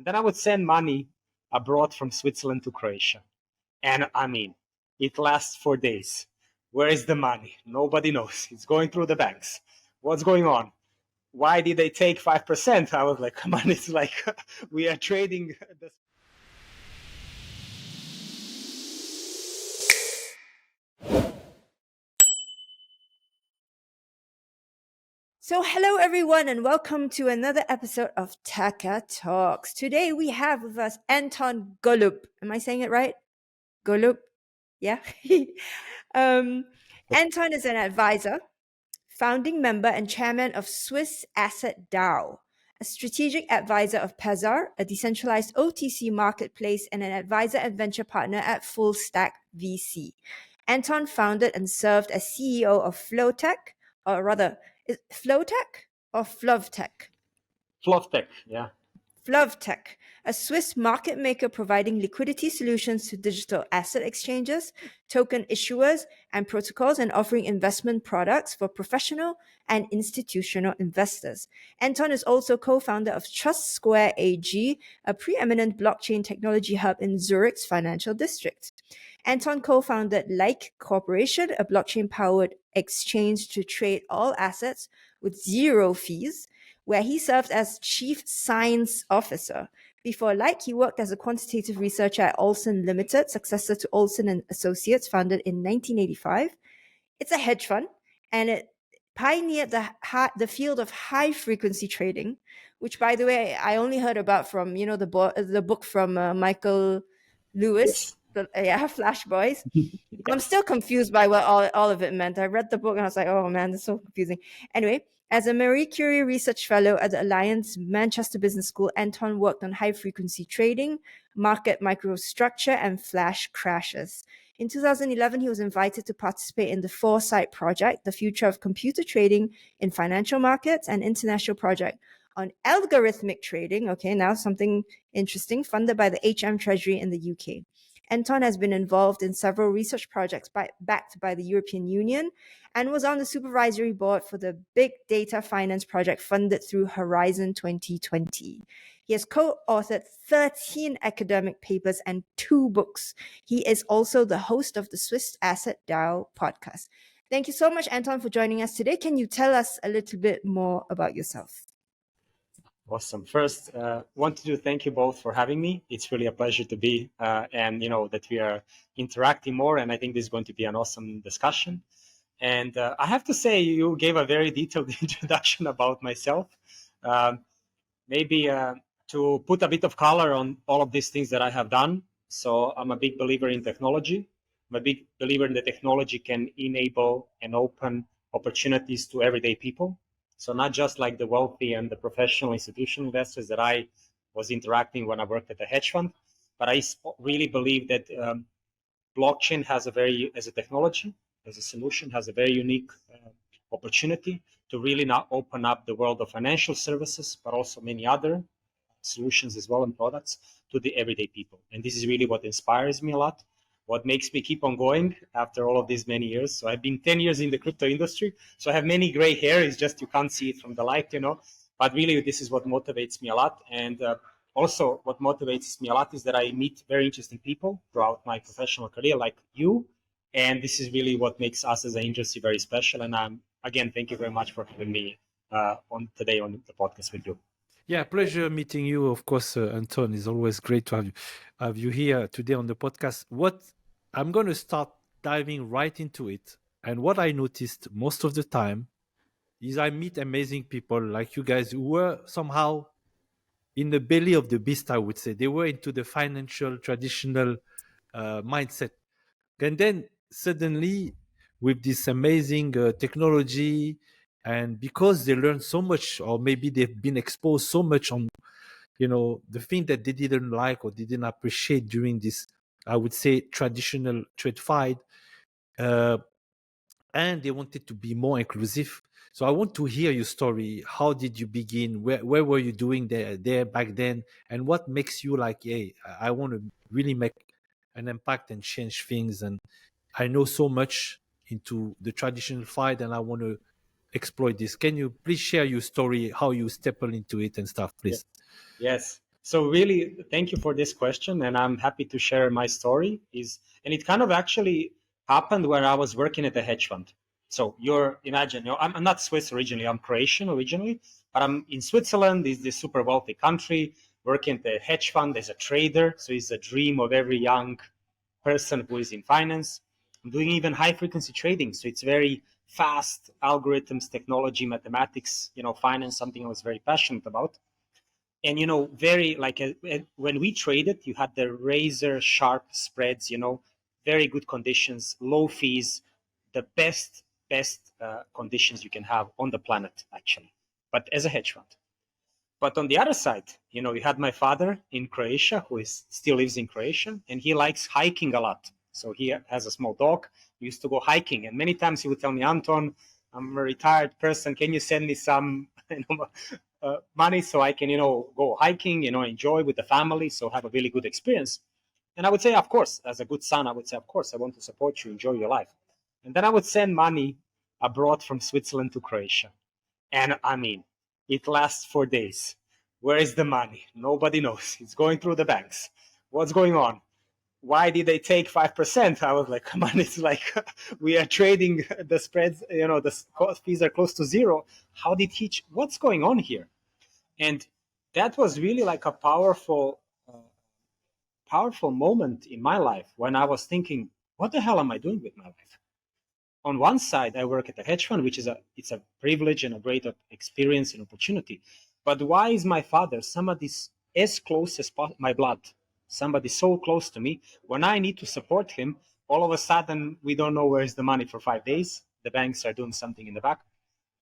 And then I would send money abroad from Switzerland to Croatia. And I mean, it lasts for days. Where is the money? Nobody knows. It's going through the banks. What's going on? Why did they take 5%? I was like, come on, it's like we are trading. So hello everyone and welcome to another episode of TakaTalks. Today we have with us Anton Golub. Am I saying it right? Golub? Yeah. Anton is an advisor, founding member and chairman of SwissAssetDAO, a strategic advisor of Pazar, a decentralized OTC marketplace, and an advisor and venture partner at Flovtec VC. Anton founded and served as CEO of Flovtec, or rather, is Flovtec or Flovtec? Flovtec, yeah. Flovtec, a Swiss market maker providing liquidity solutions to digital asset exchanges, token issuers, and protocols, and offering investment products for professional and institutional investors. Anton is also co-founder of Trust Square AG, a preeminent blockchain technology hub in Zurich's financial district. Anton co-founded Like Corporation, a blockchain-powered exchange to trade all assets with zero fees, where he served as Chief Science Officer. Before Like, he worked as a quantitative researcher at Olsen Limited, successor to Olsen and Associates, founded in 1985. It's a hedge fund, and it pioneered the field of high-frequency trading, which, by the way, I only heard about from, the book from Michael Lewis. Yes. Flash Boys. I'm still confused by what all of it meant. I read the book and I was like, oh man, this is so confusing. Anyway, as a Marie Curie Research Fellow at the Alliance Manchester Business School, Anton worked on high-frequency trading, market microstructure, and flash crashes. In 2011, he was invited to participate in the Foresight Project, the future of computer trading in financial markets, and international project on algorithmic trading. Okay, now something interesting, funded by the HM Treasury in the UK. Anton has been involved in several research projects backed by the European Union and was on the supervisory board for the Big Data Finance project funded through Horizon 2020. He has co-authored 13 academic papers and 2 books. He is also the host of the SwissAssetDAO podcast. Thank you so much, Anton, for joining us today. Can you tell us a little bit more about yourself? Awesome. First, wanted to thank you both for having me. It's really a pleasure to be, and that we are interacting more. And I think this is going to be an awesome discussion. And I have to say, you gave a very detailed introduction about myself. Maybe to put a bit of color on all of these things that I have done. So I'm a big believer in technology. I'm a big believer in the technology can enable and open opportunities to everyday people. So not just like the wealthy and the professional institutional investors that I was interacting when I worked at a hedge fund, but I really believe that blockchain has as a technology, as a solution, has a very unique opportunity to really now open up the world of financial services, but also many other solutions as well and products to the everyday people. And this is really what inspires me a lot, what makes me keep on going after all of these many years. So I've been 10 years in the crypto industry, so I have many gray hair. It's just you can't see it from the light, but really this is what motivates me a lot. And also what motivates me a lot is that I meet very interesting people throughout my professional career like you. And this is really what makes us as an industry very special. And again, thank you very much for having me today on the podcast with you. Yeah, pleasure meeting you. Of course, Anton, it's always great to have you here today on the podcast. What I'm going to start diving right into it. And what I noticed most of the time is I meet amazing people like you guys who were somehow in the belly of the beast, I would say. They were into the financial traditional mindset. And then suddenly with this amazing technology, and because they learned so much, or maybe they've been exposed so much on the thing that they didn't like or they didn't appreciate during this, I would say, traditional TradeFi, and they wanted to be more inclusive. So I want to hear your story. How did you begin? Where were you doing there back then? And what makes you like, hey, I want to really make an impact and change things? And I know so much into the traditional fight and I want to exploit this. Can you please share your story, how you step into it and stuff, please? Yes. So really, thank you for this question, and I'm happy to share my story. And it kind of actually happened when I was working at a hedge fund. So imagine, I'm not Swiss originally, I'm Croatian originally, but I'm in Switzerland, is this super wealthy country, working at a hedge fund as a trader. So it's a dream of every young person who is in finance. I'm doing even high frequency trading. So it's very fast algorithms, technology, mathematics, finance, something I was very passionate about. And very like when we traded, you had the razor sharp spreads, very good conditions, low fees, the best conditions you can have on the planet, actually, but as a hedge fund. But on the other side, you had my father in Croatia, who still lives in Croatia, and he likes hiking a lot. So he has a small dog. We used to go hiking, and many times he would tell me, Anton, I'm a retired person. Can you send me some money so I can, go hiking, enjoy with the family, so have a really good experience? And I would say, of course, as a good son, I would say, of course, I want to support you, enjoy your life. And then I would send money abroad from Switzerland to Croatia. And I mean, it lasts for days. Where is the money? Nobody knows. It's going through the banks. What's going on? Why did they take 5%? I was like, come on, it's like we are trading the spreads, the fees are close to zero. How did what's going on here? And that was really like a powerful moment in my life when I was thinking, what the hell am I doing with my life? On one side, I work at a hedge fund, which is it's a privilege and a great experience and opportunity. But why is my father somebody as close as my blood, somebody so close to me, when I need to support him, all of a sudden we don't know where is the money for 5 days. The banks are doing something in the back,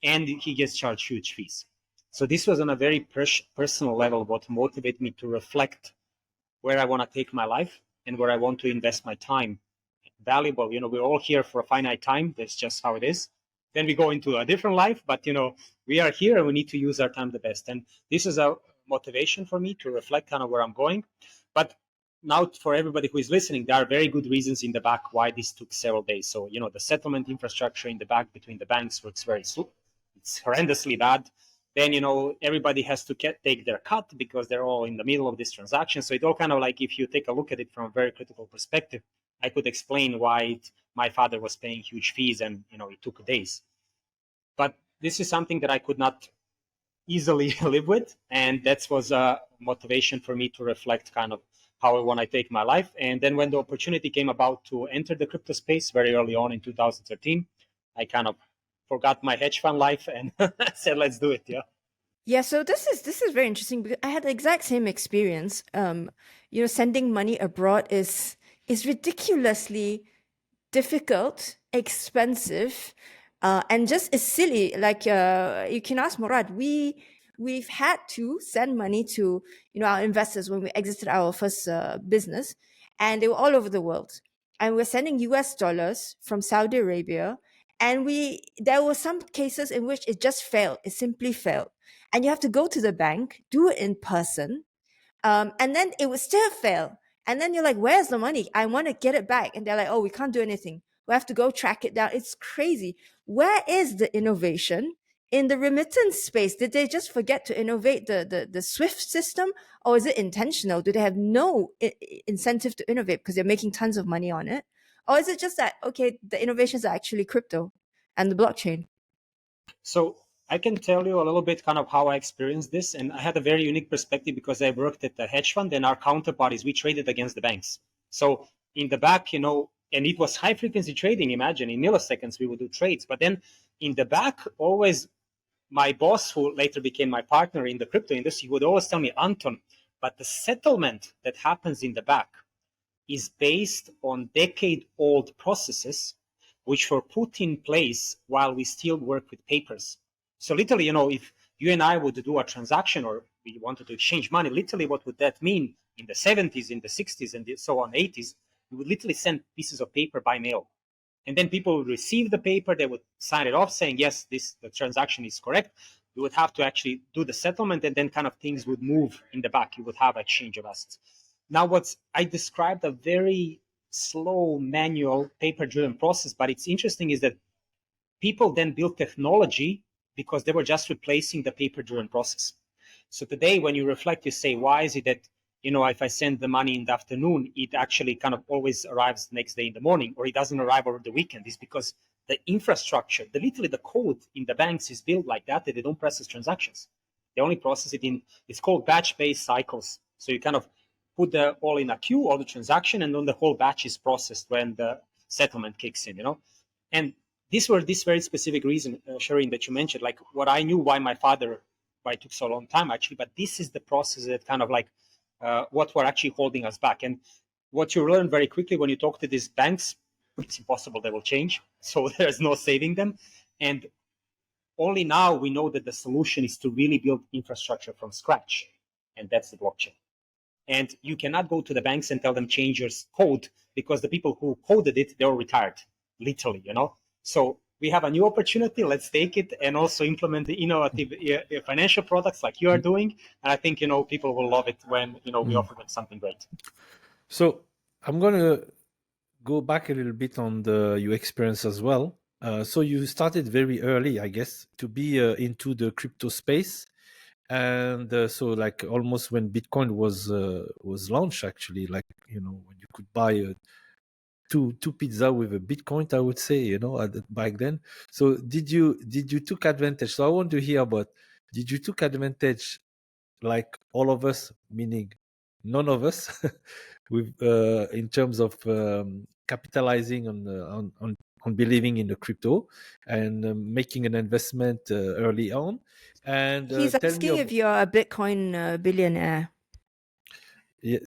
and he gets charged huge fees. So this was on a very personal level what motivated me to reflect where I want to take my life and where I want to invest my time. Valuable, we're all here for a finite time. That's just how it is. Then we go into a different life, but we are here and we need to use our time the best. And this is a motivation for me to reflect kind of where I'm going. But now for everybody who is listening, there are very good reasons in the back why this took several days. So the settlement infrastructure in the back between the banks works very slow. It's horrendously bad. Then everybody has to take their cut because they're all in the middle of this transaction. So it all kind of like, if you take a look at it from a very critical perspective, I could explain why my father was paying huge fees and it took days. But this is something that I could not easily live with, and that was a motivation for me to reflect kind of how I want to take my life. And then when the opportunity came about to enter the crypto space very early on in 2013, I kind of forgot my hedge fund life and said, let's do it. Yeah, so this is very interesting because I had the exact same experience. Sending money abroad is ridiculously difficult, expensive, and just is silly. Like you can ask Murad. We've had to send money to our investors when we exited our first business, and they were all over the world. And we're sending US dollars from Saudi Arabia, and there were some cases in which it just failed. It simply failed, and you have to go to the bank, do it in person, and then it would still fail. And then you're like, where's the money? I want to get it back. And they're like, oh, we can't do anything. We have to go track it down. It's crazy. Where is the innovation in the remittance space? Did they just forget to innovate the SWIFT system? Or is it intentional? Do they have no incentive to innovate because they're making tons of money on it? Or is it just that, okay, the innovations are actually crypto and the blockchain? So I can tell you a little bit kind of how I experienced this. And I had a very unique perspective because I worked at the hedge fund and our counterparties, we traded against the banks. So in the back, and it was high frequency trading. Imagine in milliseconds, we would do trades. But then in the back, always my boss, who later became my partner in the crypto industry, would always tell me, Anton, but the settlement that happens in the back is based on decade-old processes which were put in place while we still work with papers. So literally, if you and I would do a transaction or we wanted to exchange money, literally what would that mean in the 70s, in the 60s, and so on, 80s, we would literally send pieces of paper by mail. And then people would receive the paper, they would sign it off saying, yes, the transaction is correct. You would have to actually do the settlement, and then kind of things would move in the back. You would have exchange of assets. Now, I described a very slow, manual, paper-driven process, but it's interesting is that people then built technology because they were just replacing the paper-driven process. So today, when you reflect, you say, why is it that, if I send the money in the afternoon, it actually kind of always arrives the next day in the morning, or it doesn't arrive over the weekend? It's because the infrastructure, literally the code in the banks is built like that they don't process transactions. They only process it it's called batch-based cycles. So you kind of put all in a queue, all the transaction, and then the whole batch is processed when the settlement kicks in, And this very specific reason, Shireen, that you mentioned, like what I knew why it took so long time actually, but this is the process that kind of like what were actually holding us back. And what you learn very quickly when you talk to these banks, it's impossible they will change. So there's no saving them. And only now we know that the solution is to really build infrastructure from scratch. And that's the blockchain. And you cannot go to the banks and tell them change your code, because the people who coded it, they're retired, literally, So we have a new opportunity. Let's take it and also implement the innovative financial products like you are doing. And I think, people will love it when, we offer them something great. So I'm going to go back a little bit on your experience as well. So you started very early, I guess, to be into the crypto space. And so like almost when Bitcoin was launched, actually, like, when you could buy two pizza with a Bitcoin, I would say, back then. So did you took advantage? So I want to hear about, did you took advantage like all of us, meaning none of us, with in terms of capitalizing on believing in the crypto and making an investment early on? And He's asking if you're a Bitcoin billionaire. Yeah,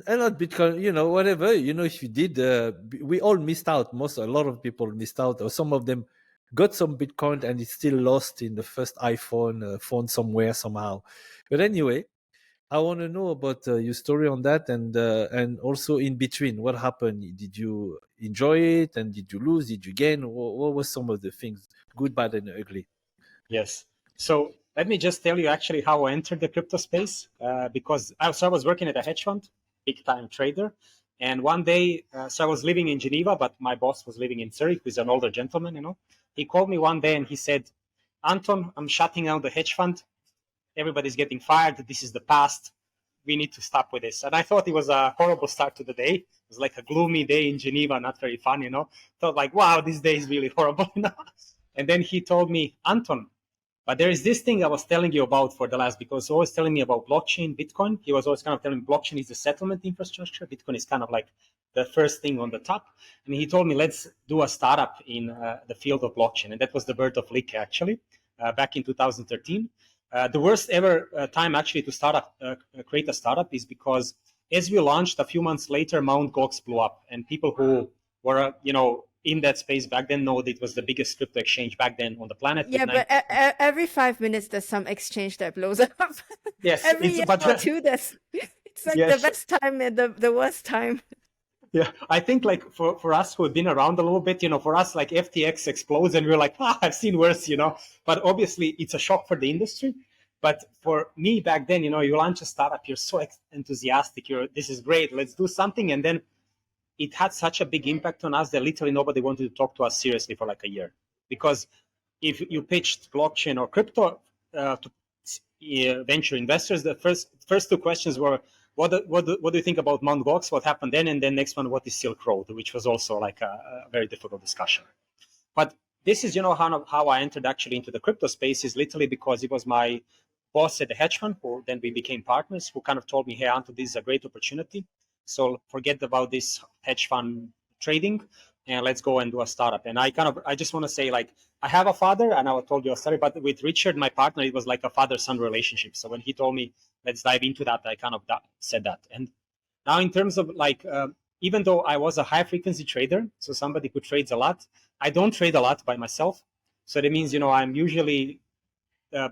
and not Bitcoin, whatever, if you did, we all missed out. A lot of people missed out, or some of them got some Bitcoin and it's still lost in the first iPhone phone somewhere, somehow. But anyway, I want to know about your story on that, and also in between, what happened? Did you enjoy it, and did you lose? Did you gain? What was some of the things, good, bad, and ugly? Yes. So let me just tell you actually how I entered the crypto space, because I was working at a hedge fund, big time trader. And one day, so I was living in Geneva, but my boss was living in Zurich, who's an older gentleman, He called me one day and he said, Anton, I'm shutting down the hedge fund. Everybody's getting fired. This is the past. We need to stop with this. And I thought it was a horrible start to the day. It was like a gloomy day in Geneva, not very fun, Thought like, wow, this day is really horrible, And then he told me, Anton, but there is this thing I was telling you about for the last, because he was always telling me about blockchain, Bitcoin. He was always kind of telling me blockchain is the settlement infrastructure. Bitcoin is kind of like the first thing on the top. And he told me, let's do a startup in the field of blockchain. And that was the birth of Lick, actually, back in 2013. The worst ever time actually to create a startup is because as we launched, a few months later, Mt. Gox blew up. And people who were, in that space back then know that it was the biggest crypto exchange back then on the planet. Yeah, but every 5 minutes there's some exchange that blows up. Yes, every year or two, it's like the best time and the worst time. Yeah, I think like for us who have been around a little bit, for us like FTX explodes and we're like, I've seen worse, But obviously it's a shock for the industry. But for me back then, you launch a startup, you're so enthusiastic, this is great, let's do something, and then it had such a big impact on us that literally nobody wanted to talk to us seriously for like a year. Because if you pitched blockchain or crypto to venture investors, the first two questions were, what do you think about Mt. Gox? What happened then? And then next one, what is Silk Road? Which was also like a very difficult discussion. But this is, how I entered actually into the crypto space, is literally because it was my boss at the hedge fund, who then we became partners, who kind of told me, hey, Anton, this is a great opportunity. So forget about this hedge fund trading and let's go and do a startup. And I just want to say, like, I have a father, and I told you a story, but with Richard, my partner, it was like a father-son relationship. So when he told me, let's dive into that, I kind of said that. And now in terms of like, even though I was a high frequency trader, so somebody who trades a lot, I don't trade a lot by myself. So that means, I'm usually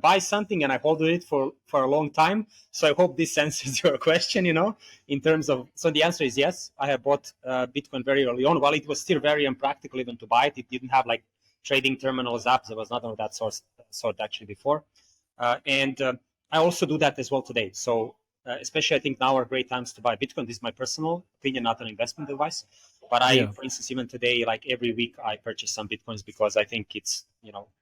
buy something and I hold it for a long time. So I hope this answers your question, in terms of, so the answer is yes. I have bought Bitcoin very early on. While it was still very impractical even to buy it, it didn't have like trading terminals, apps. There was nothing of that sort actually before. And I also do that as well today. So especially I think now are great times to buy Bitcoin. This is my personal opinion, not an investment advice. But for instance, even today, like every week, I purchase some Bitcoins because I think it's,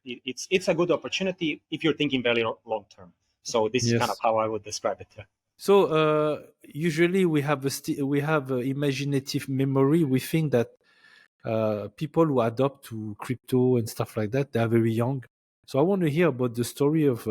it's a good opportunity if you're thinking very long term. So this is kind of how I would describe it. Yeah. So usually we have imaginative memory. We think that people who adopt to crypto and stuff like that, they are very young. So I want to hear about the story of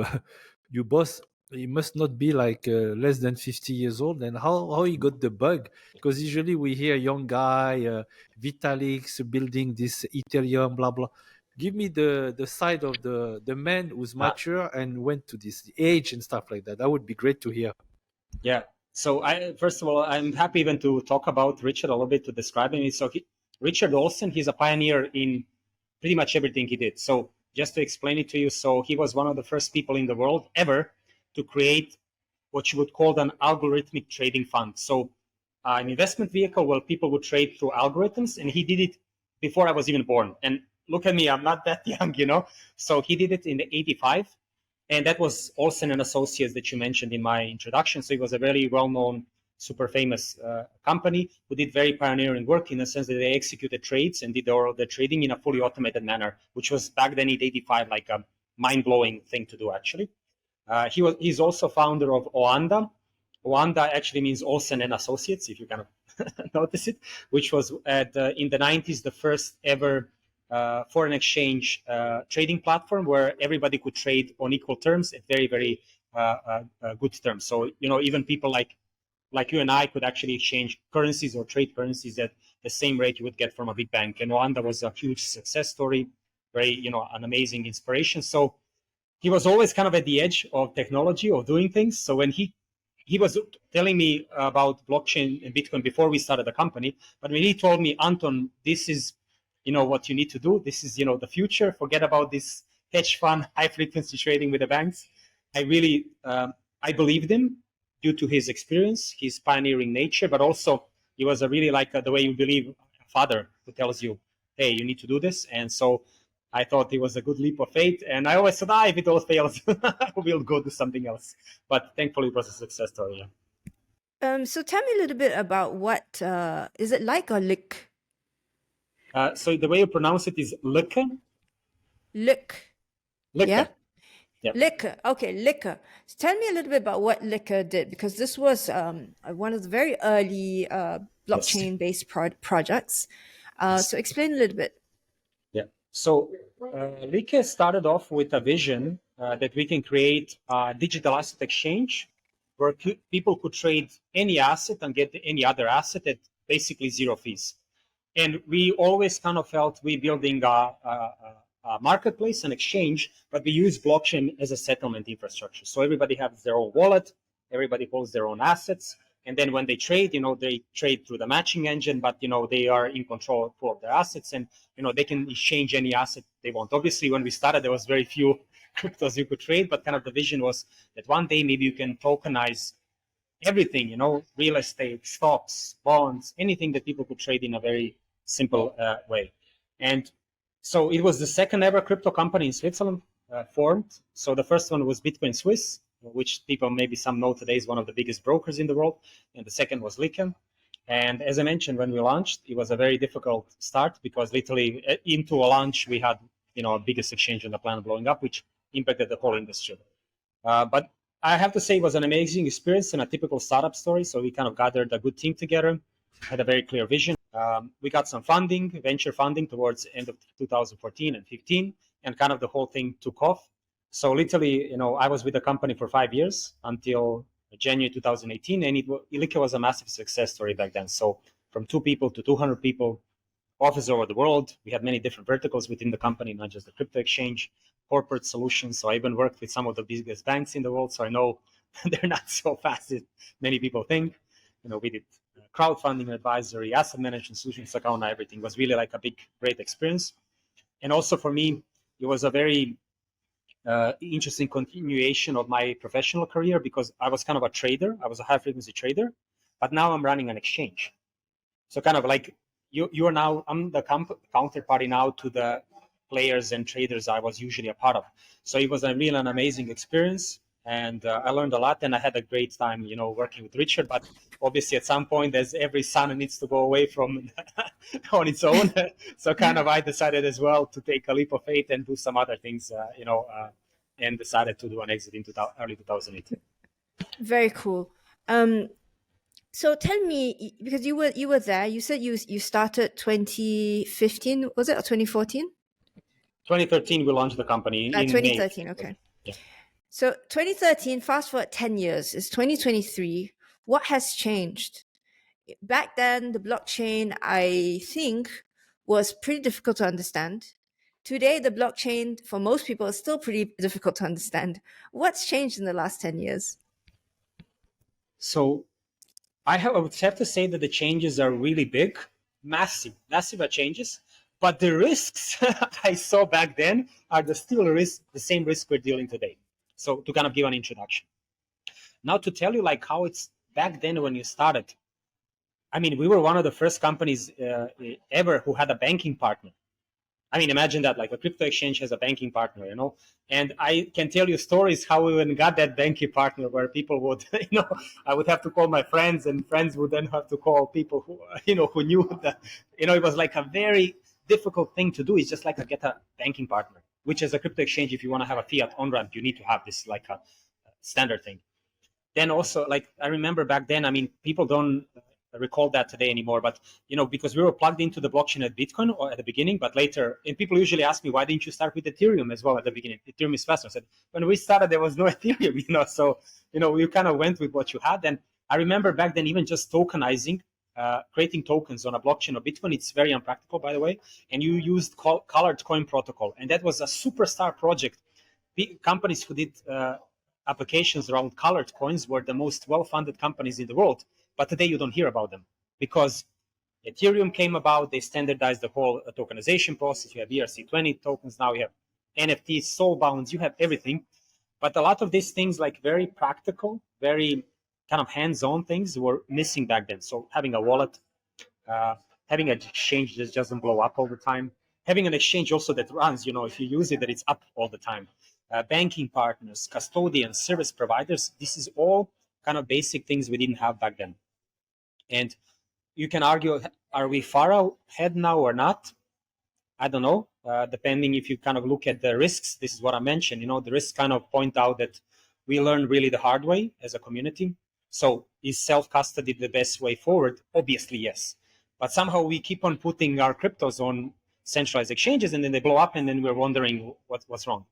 your boss. He must not be like less than 50 years old, and how he got the bug. Because usually we hear young guy, Vitalik's building this Ethereum, blah blah. Give me the side of the man who's mature and went to this age and stuff like that. That would be great to hear. Yeah. So first of all, I'm happy even to talk about Richard a little bit to describe him. So Richard Olsen, he's a pioneer in pretty much everything he did. So just to explain it to you, so he was one of the first people in the world ever to create what you would call an algorithmic trading fund. So an investment vehicle where people would trade through algorithms, and he did it before I was even born. And look at me, I'm not that young, you know. So he did it in the 85. And that was Olsen and Associates that you mentioned in my introduction. So it was a very well-known, super famous company who did very pioneering work in the sense that they executed trades and did all the trading in a fully automated manner, which was back then in 85 like a mind-blowing thing to do, actually. He's also founder of Oanda. Oanda actually means Olsen and Associates, if you kind of notice it, which was in the 90s the first ever foreign exchange trading platform where everybody could trade on equal terms at very, very good terms. So, you know, even people like you and I could actually exchange currencies or trade currencies at the same rate you would get from a big bank. And Oanda was a huge success story, very, you know, an amazing inspiration. So he was always kind of at the edge of technology, of doing things. So when he was telling me about blockchain and Bitcoin before we started the company, but when he told me, Anton, this is, you know, what you need to do. This is, you know, the future. Forget about this hedge fund, high frequency trading with the banks. I really, I believed him due to his experience, his pioneering nature, but also he was a really like the way you believe a father who tells you, hey, you need to do this. And so I thought it was a good leap of faith. And I always said, if it all fails, we'll go do something else. But thankfully it was a success story. Yeah. So tell me a little bit about what, is it like or lick? So the way you pronounce it is Licker. Lick. Yeah? Yep. Licker. Okay, Licker. So tell me a little bit about what Licker did, because this was one of the very early blockchain-based projects. So explain a little bit. Yeah. So Licker started off with a vision that we can create a digital asset exchange where people could trade any asset and get any other asset at basically zero fees. And we always kind of felt we're building a marketplace, an exchange, but we use blockchain as a settlement infrastructure. So everybody has their own wallet, everybody holds their own assets. And then when they trade, you know, they trade through the matching engine, but, you know, they are in control of their assets and, you know, they can exchange any asset they want. Obviously, when we started, there was very few cryptos you could trade, but kind of the vision was that one day maybe you can tokenize everything, you know, real estate, stocks, bonds, anything that people could trade in a very simple way. And so it was the second ever crypto company in Switzerland formed. So the first one was Bitcoin Swiss, which people maybe some know today is one of the biggest brokers in the world. And the second was Licken. And as I mentioned, when we launched, it was a very difficult start because literally into a launch, we had, you know, our biggest exchange on the planet blowing up, which impacted the whole industry. But I have to say it was an amazing experience and a typical startup story. So we kind of gathered a good team together, had a very clear vision. We got some funding, venture funding towards the end of 2014 and 15, and kind of the whole thing took off. So literally, you know, I was with the company for 5 years until January 2018, and Licker was a massive success story back then. So from 2 people to 200 people, offices over the world. We had many different verticals within the company, not just the crypto exchange, corporate solutions. So I even worked with some of the biggest banks in the world. So I know they're not so fast as many people think. You know, we did crowdfunding, advisory, asset management solutions, account, everything. It was really like a big, great experience. And also for me, it was a very interesting continuation of my professional career because I was kind of a trader. I was a high frequency trader, but now I'm running an exchange. So kind of like you are now, I'm the counterparty now to the players and traders I was usually a part of. So it was a really an amazing experience. And I learned a lot and I had a great time, you know, working with Richard. But obviously at some point, as every son needs to go away from on its own. So kind of I decided as well to take a leap of faith and do some other things, and decided to do an exit in early 2008. Very cool. So tell me, because you were there, you said you started 2015, was it, or 2014? 2013, we launched the company in 2013, May. okay. Yeah. So 2013, fast forward 10 years, it's 2023. What has changed? Back then, the blockchain, I think, was pretty difficult to understand. Today, the blockchain, for most people, is still pretty difficult to understand. What's changed in the last 10 years? So I would have to say that the changes are really big, massive changes. But the risks I saw back then are the same risk we're dealing today. So to kind of give an introduction. Now to tell you like how it's back then when you started. I mean, we were one of the first companies ever who had a banking partner. I mean, imagine that, like a crypto exchange has a banking partner, you know? And I can tell you stories how we even got that banking partner where people would, you know, I would have to call my friends and friends would then have to call people who, you know, who knew that, you know, it was like a very difficult thing to do. It's just like to get a banking partner, which is a crypto exchange. If you want to have a fiat on-ramp, you need to have this like a standard thing. Then also, like, I remember back then, I mean, people don't recall that today anymore, but, you know, because we were plugged into the blockchain at Bitcoin or at the beginning, but later, and people usually ask me, why didn't you start with Ethereum as well at the beginning? Ethereum is faster. I said, when we started, there was no Ethereum, you know, so, you know, you kind of went with what you had. And I remember back then, even just tokenizing, creating tokens on a blockchain or Bitcoin, it's very unpractical, by the way. And you used colored coin protocol. And that was a superstar project. Companies who did applications around colored coins were the most well-funded companies in the world. But today you don't hear about them because Ethereum came about. They standardized the whole tokenization process. You have ERC20 tokens now. You have NFTs, soulbounds. You have everything. But a lot of these things, like very practical, very kind of hands-on things, were missing back then. So having a wallet, having an exchange that doesn't blow up all the time, having an exchange also that runs, you know, if you use it, that it's up all the time. Banking partners, custodians, service providers. This is all kind of basic things we didn't have back then. And you can argue, are we far ahead now or not? I don't know, depending if you kind of look at the risks. This is what I mentioned, you know, the risks kind of point out that we learn really the hard way as a community. So is self-custody the best way forward? Obviously, yes. But somehow we keep on putting our cryptos on centralized exchanges and then they blow up and then we're wondering what's wrong.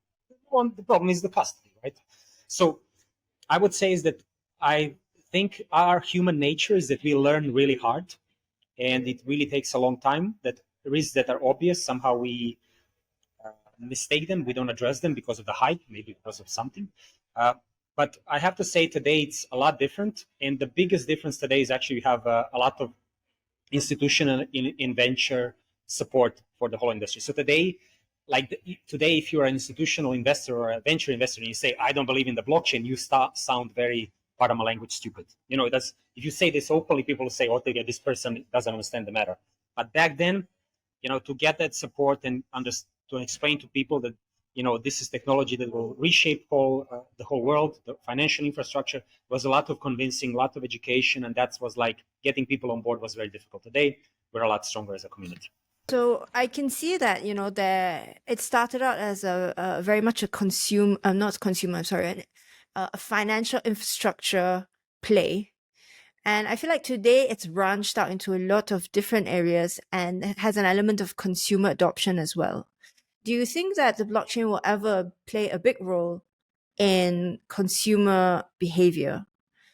Well, the problem is the custody, right? So I would say is that I think our human nature is that we learn really hard and it really takes a long time. That risks that are obvious, somehow we mistake them. We don't address them because of the hype, maybe because of something. But I have to say today it's a lot different. And the biggest difference today is actually we have a lot of institutional in venture support for the whole industry. So today, today, if you're an institutional investor or a venture investor and you say, I don't believe in the blockchain, you sound very, pardon my language, stupid. You know, that's, if you say this openly, people will say, oh, this person doesn't understand the matter. But back then, you know, to get that support and to explain to people that, you know, this is technology that will reshape the whole world, the financial infrastructure, was a lot of convincing, a lot of education, and that was like getting people on board was very difficult. Today, we're a lot stronger as a community. So I can see that, you know, it started out as a very much a a financial infrastructure play. And I feel like today it's branched out into a lot of different areas and it has an element of consumer adoption as well. Do you think that the blockchain will ever play a big role in consumer behavior?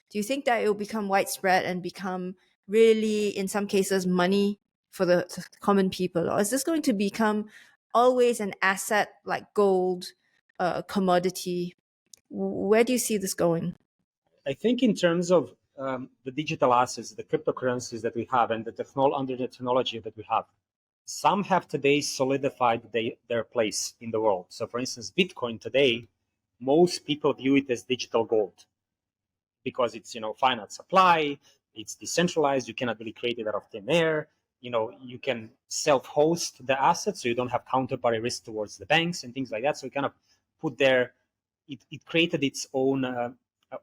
Do you think that it will become widespread and become really, in some cases, money for the common people? Or is this going to become always an asset like gold, commodity? Where do you see this going? I think in terms of the digital assets, the cryptocurrencies that we have, and under the technology that we have, some have today solidified their place in the world. So, for instance, Bitcoin today, most people view it as digital gold because it's, you know, finite supply, it's decentralized, you cannot really create it out of thin air. You know, you can self-host the assets, so you don't have counterparty risk towards the banks and things like that. So we kind of put there, it created its own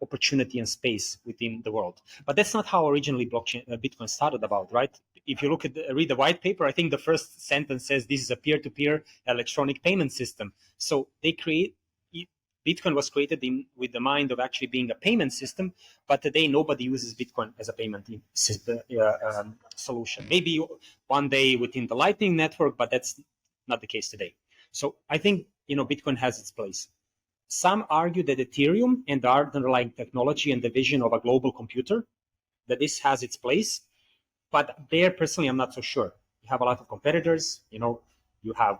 opportunity and space within the world. But that's not how originally Bitcoin started about, right? If you read the white paper, I think the first sentence says this is a peer-to-peer electronic payment system. So they Bitcoin was created with the mind of actually being a payment system, but today nobody uses Bitcoin as a payment solution. Maybe one day within the Lightning Network, but that's not the case today. So I think, Bitcoin has its place. Some argue that Ethereum and the underlying technology and the vision of a global computer, that this has its place. But there, personally, I'm not so sure. You have a lot of competitors. You have,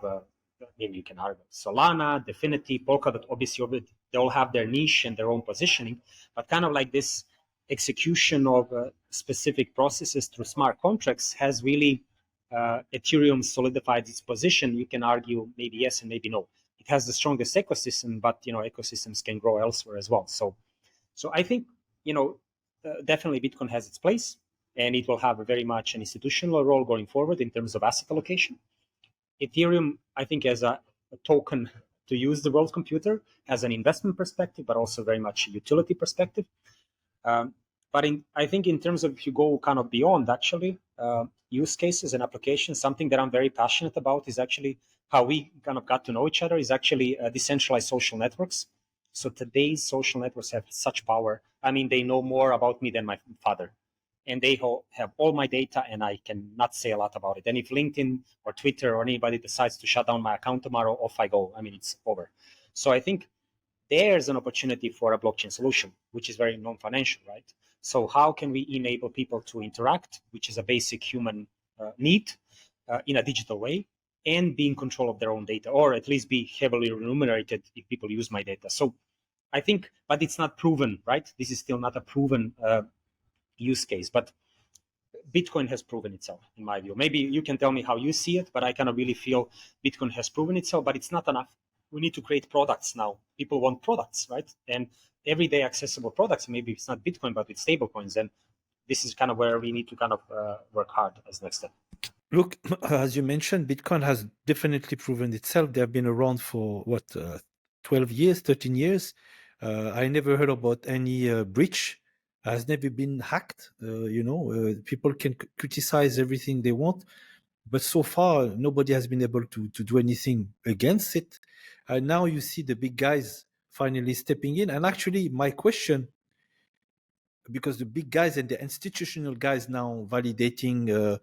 maybe you can argue Solana, Definity, Polkadot, obviously, they all have their niche and their own positioning. But kind of like this execution of specific processes through smart contracts has really Ethereum solidified its position. You can argue maybe yes and maybe no. It has the strongest ecosystem, but ecosystems can grow elsewhere as well. So I think definitely Bitcoin has its place, and it will have very much an institutional role going forward in terms of asset allocation. Ethereum, I think, as a token to use the world computer, has an investment perspective, but also very much a utility perspective. But I think in terms of, if you go kind of beyond actually use cases and applications, something that I'm very passionate about is actually how we kind of got to know each other is actually decentralized social networks. So today's social networks have such power. I mean, they know more about me than my father, and they have all my data, and I cannot say a lot about it. And if LinkedIn or Twitter or anybody decides to shut down my account tomorrow, off I go. I mean, it's over. So I think there's an opportunity for a blockchain solution, which is very non-financial, right? So how can we enable people to interact, which is a basic human need, in a digital way, and be in control of their own data, or at least be heavily remunerated if people use my data? So I think, but it's not proven, right? This is still not a proven use case, but Bitcoin has proven itself, in my view. Maybe you can tell me how you see it, but I kind of really feel Bitcoin has proven itself, but it's not enough. We need to create products now. People want products, right? And everyday accessible products. Maybe it's not Bitcoin, but with stable coins. And this is kind of where we need to kind of work hard as next step. Look, as you mentioned, Bitcoin has definitely proven itself. They have been around for 12 years, 13 years. I never heard about any breach. Has never been hacked. People can criticize everything they want, but so far nobody has been able to do anything against it. Now you see the big guys finally stepping in. And actually, my question, because the big guys and the institutional guys now validating,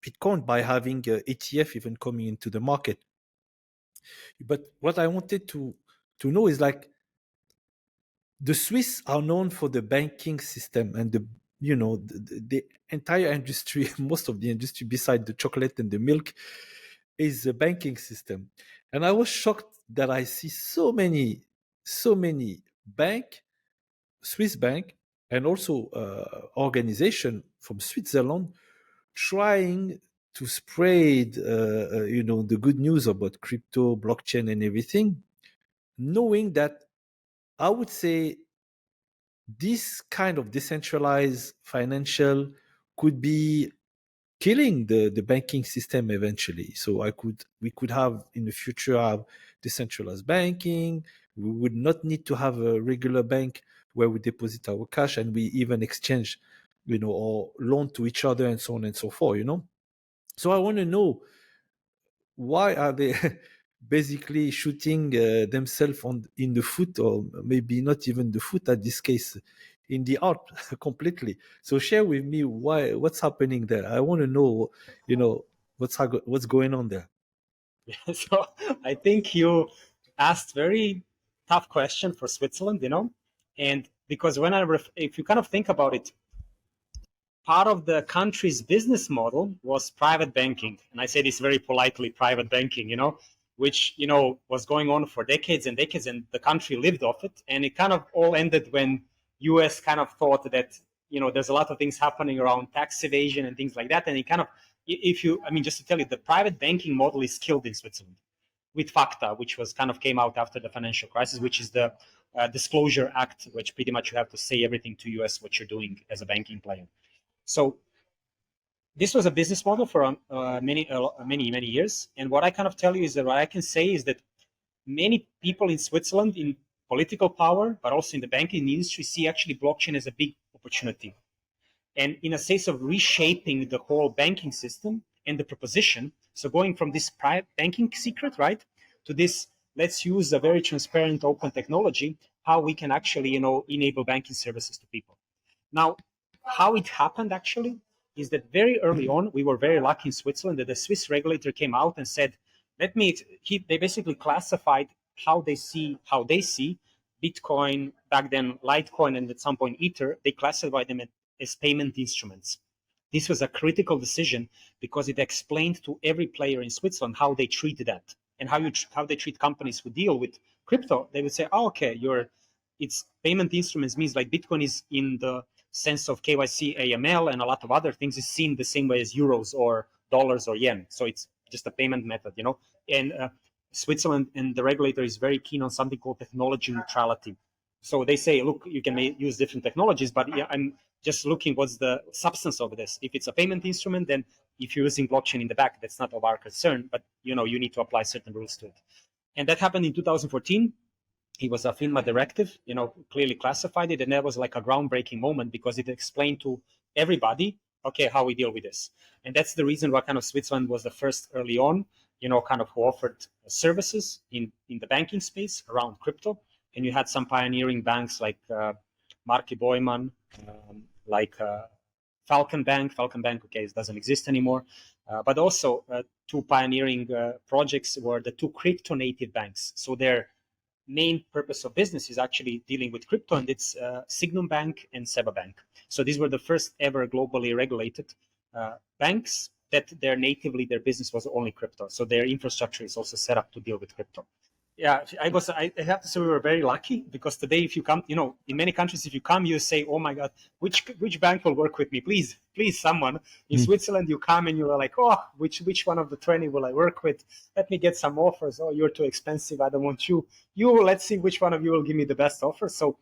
Bitcoin by having ETF even coming into the market. But what I wanted to know is, like, the Swiss are known for the banking system and the entire industry, most of the industry beside the chocolate and the milk, is the banking system. And I was shocked that I see so many Swiss bank, and also organization from Switzerland trying to spread the good news about crypto, blockchain, and everything, knowing that, I would say, this kind of decentralized financial could be killing the banking system eventually. So we could have in the future have decentralized banking. We would not need to have a regular bank where we deposit our cash and we even exchange, or loan to each other and so on and so forth. So I want to know, why are they basically shooting themselves in the foot, or maybe not even the foot at this case, in the art completely. So share with me what's happening there. I want to know, what's going on there. So I think you asked very tough question for Switzerland, and because if you kind of think about it, part of the country's business model was private banking. And I say this very politely, private banking, which, was going on for decades and decades, and the country lived off it. And it kind of all ended when US kind of thought that, there's a lot of things happening around tax evasion and things like that. And it kind of, just to tell you, the private banking model is killed in Switzerland with FACTA, which was kind of came out after the financial crisis, which is the Disclosure Act, which pretty much you have to say everything to US what you're doing as a banking player. So this was a business model for many years. And what I kind of tell you is that what I can say is that many people in Switzerland in political power, but also in the banking industry, see actually blockchain as a big opportunity. And in a sense of reshaping the whole banking system and the proposition. So going from this private banking secret, right, to this let's use a very transparent, open technology, how we can actually, enable banking services to people. Now, how it happened actually is that very early on, we were very lucky in Switzerland that the Swiss regulator came out and said, they basically classified how they see Bitcoin, back then Litecoin, and at some point Ether, they classified them as payment instruments. This was a critical decision because it explained to every player in Switzerland how they treated that and how they treat companies who deal with crypto. They would say, oh, okay, it's payment instruments means like Bitcoin is in the sense of KYC, AML, and a lot of other things is seen the same way as euros or dollars or yen. So it's just a payment method, And Switzerland and the regulator is very keen on something called technology neutrality. So they say, look, you can use different technologies, but I'm just looking what's the substance of this. If it's a payment instrument, then if you're using blockchain in the back, that's not of our concern, but you need to apply certain rules to it. And that happened in 2014. It was a FINMA directive, clearly classified it, and that was like a groundbreaking moment because it explained to everybody, okay, how we deal with this. And that's the reason why kind of Switzerland was the first early on, kind of who offered services in the banking space around crypto. And you had some pioneering banks like Marky Boyman, like Falcon Bank. Falcon Bank, okay, it doesn't exist anymore. But also two pioneering projects were the two crypto-native banks. So their main purpose of business is actually dealing with crypto, and it's Signum Bank and Seba Bank. So these were the first ever globally regulated banks that their business was only crypto. So their infrastructure is also set up to deal with crypto. Yeah, I have to say we were very lucky because today, if you come, in many countries, if you come, you say, oh my God, which bank will work with me? Please, someone. In Switzerland, you come and you're like, oh, which one of the 20 will I work with? Let me get some offers. Oh, you're too expensive. I don't want you. Let's see which one of you will give me the best offer. So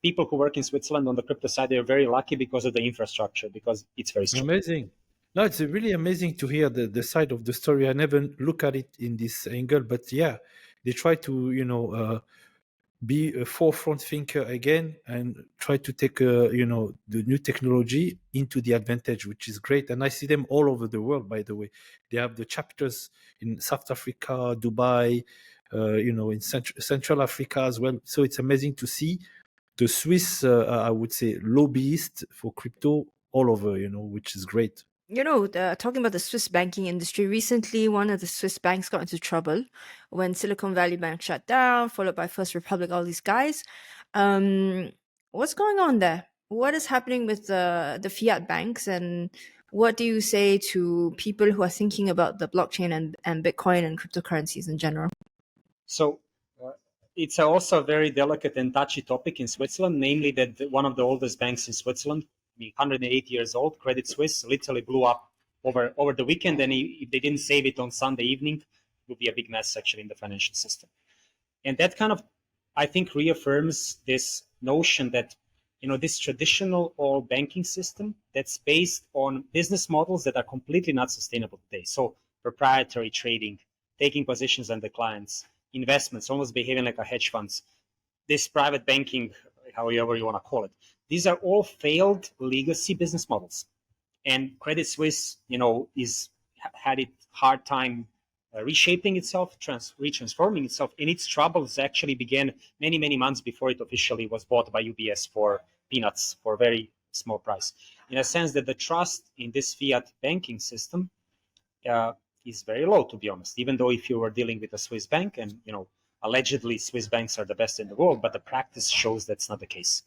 people who work in Switzerland on the crypto side, they're very lucky because of the infrastructure, because it's very strong. Amazing. No, it's really amazing to hear the side of the story. I never look at it in this angle, but yeah, they try to, be a forefront thinker again and try to take, the new technology into the advantage, which is great. And I see them all over the world, by the way. They have the chapters in South Africa, Dubai, in Central Africa as well. So it's amazing to see the Swiss, I would say, lobbyist for crypto all over, which is great. Talking about the Swiss banking industry, recently one of the Swiss banks got into trouble when Silicon Valley Bank shut down, followed by First Republic, all these guys. What's going on there? What is happening with the fiat banks, and what do you say to people who are thinking about the blockchain and Bitcoin and cryptocurrencies in general? So it's also a very delicate and touchy topic in Switzerland, namely that one of the oldest banks in Switzerland, 108 years old, Credit Suisse, literally blew up over the weekend. And if they didn't save it on Sunday evening, it would be a big mess actually in the financial system. And that kind of, I think, reaffirms this notion that, this traditional old banking system that's based on business models that are completely not sustainable today. So proprietary trading, taking positions on the clients, investments, almost behaving like a hedge funds, this private banking, however you want to call it. These are all failed legacy business models. And Credit Suisse, had it hard time reshaping itself, retransforming itself. And its troubles actually began many, many months before it officially was bought by UBS for peanuts, for a very small price. In a sense that the trust in this fiat banking system is very low, to be honest, even though if you were dealing with a Swiss bank and, allegedly Swiss banks are the best in the world, but the practice shows that's not the case.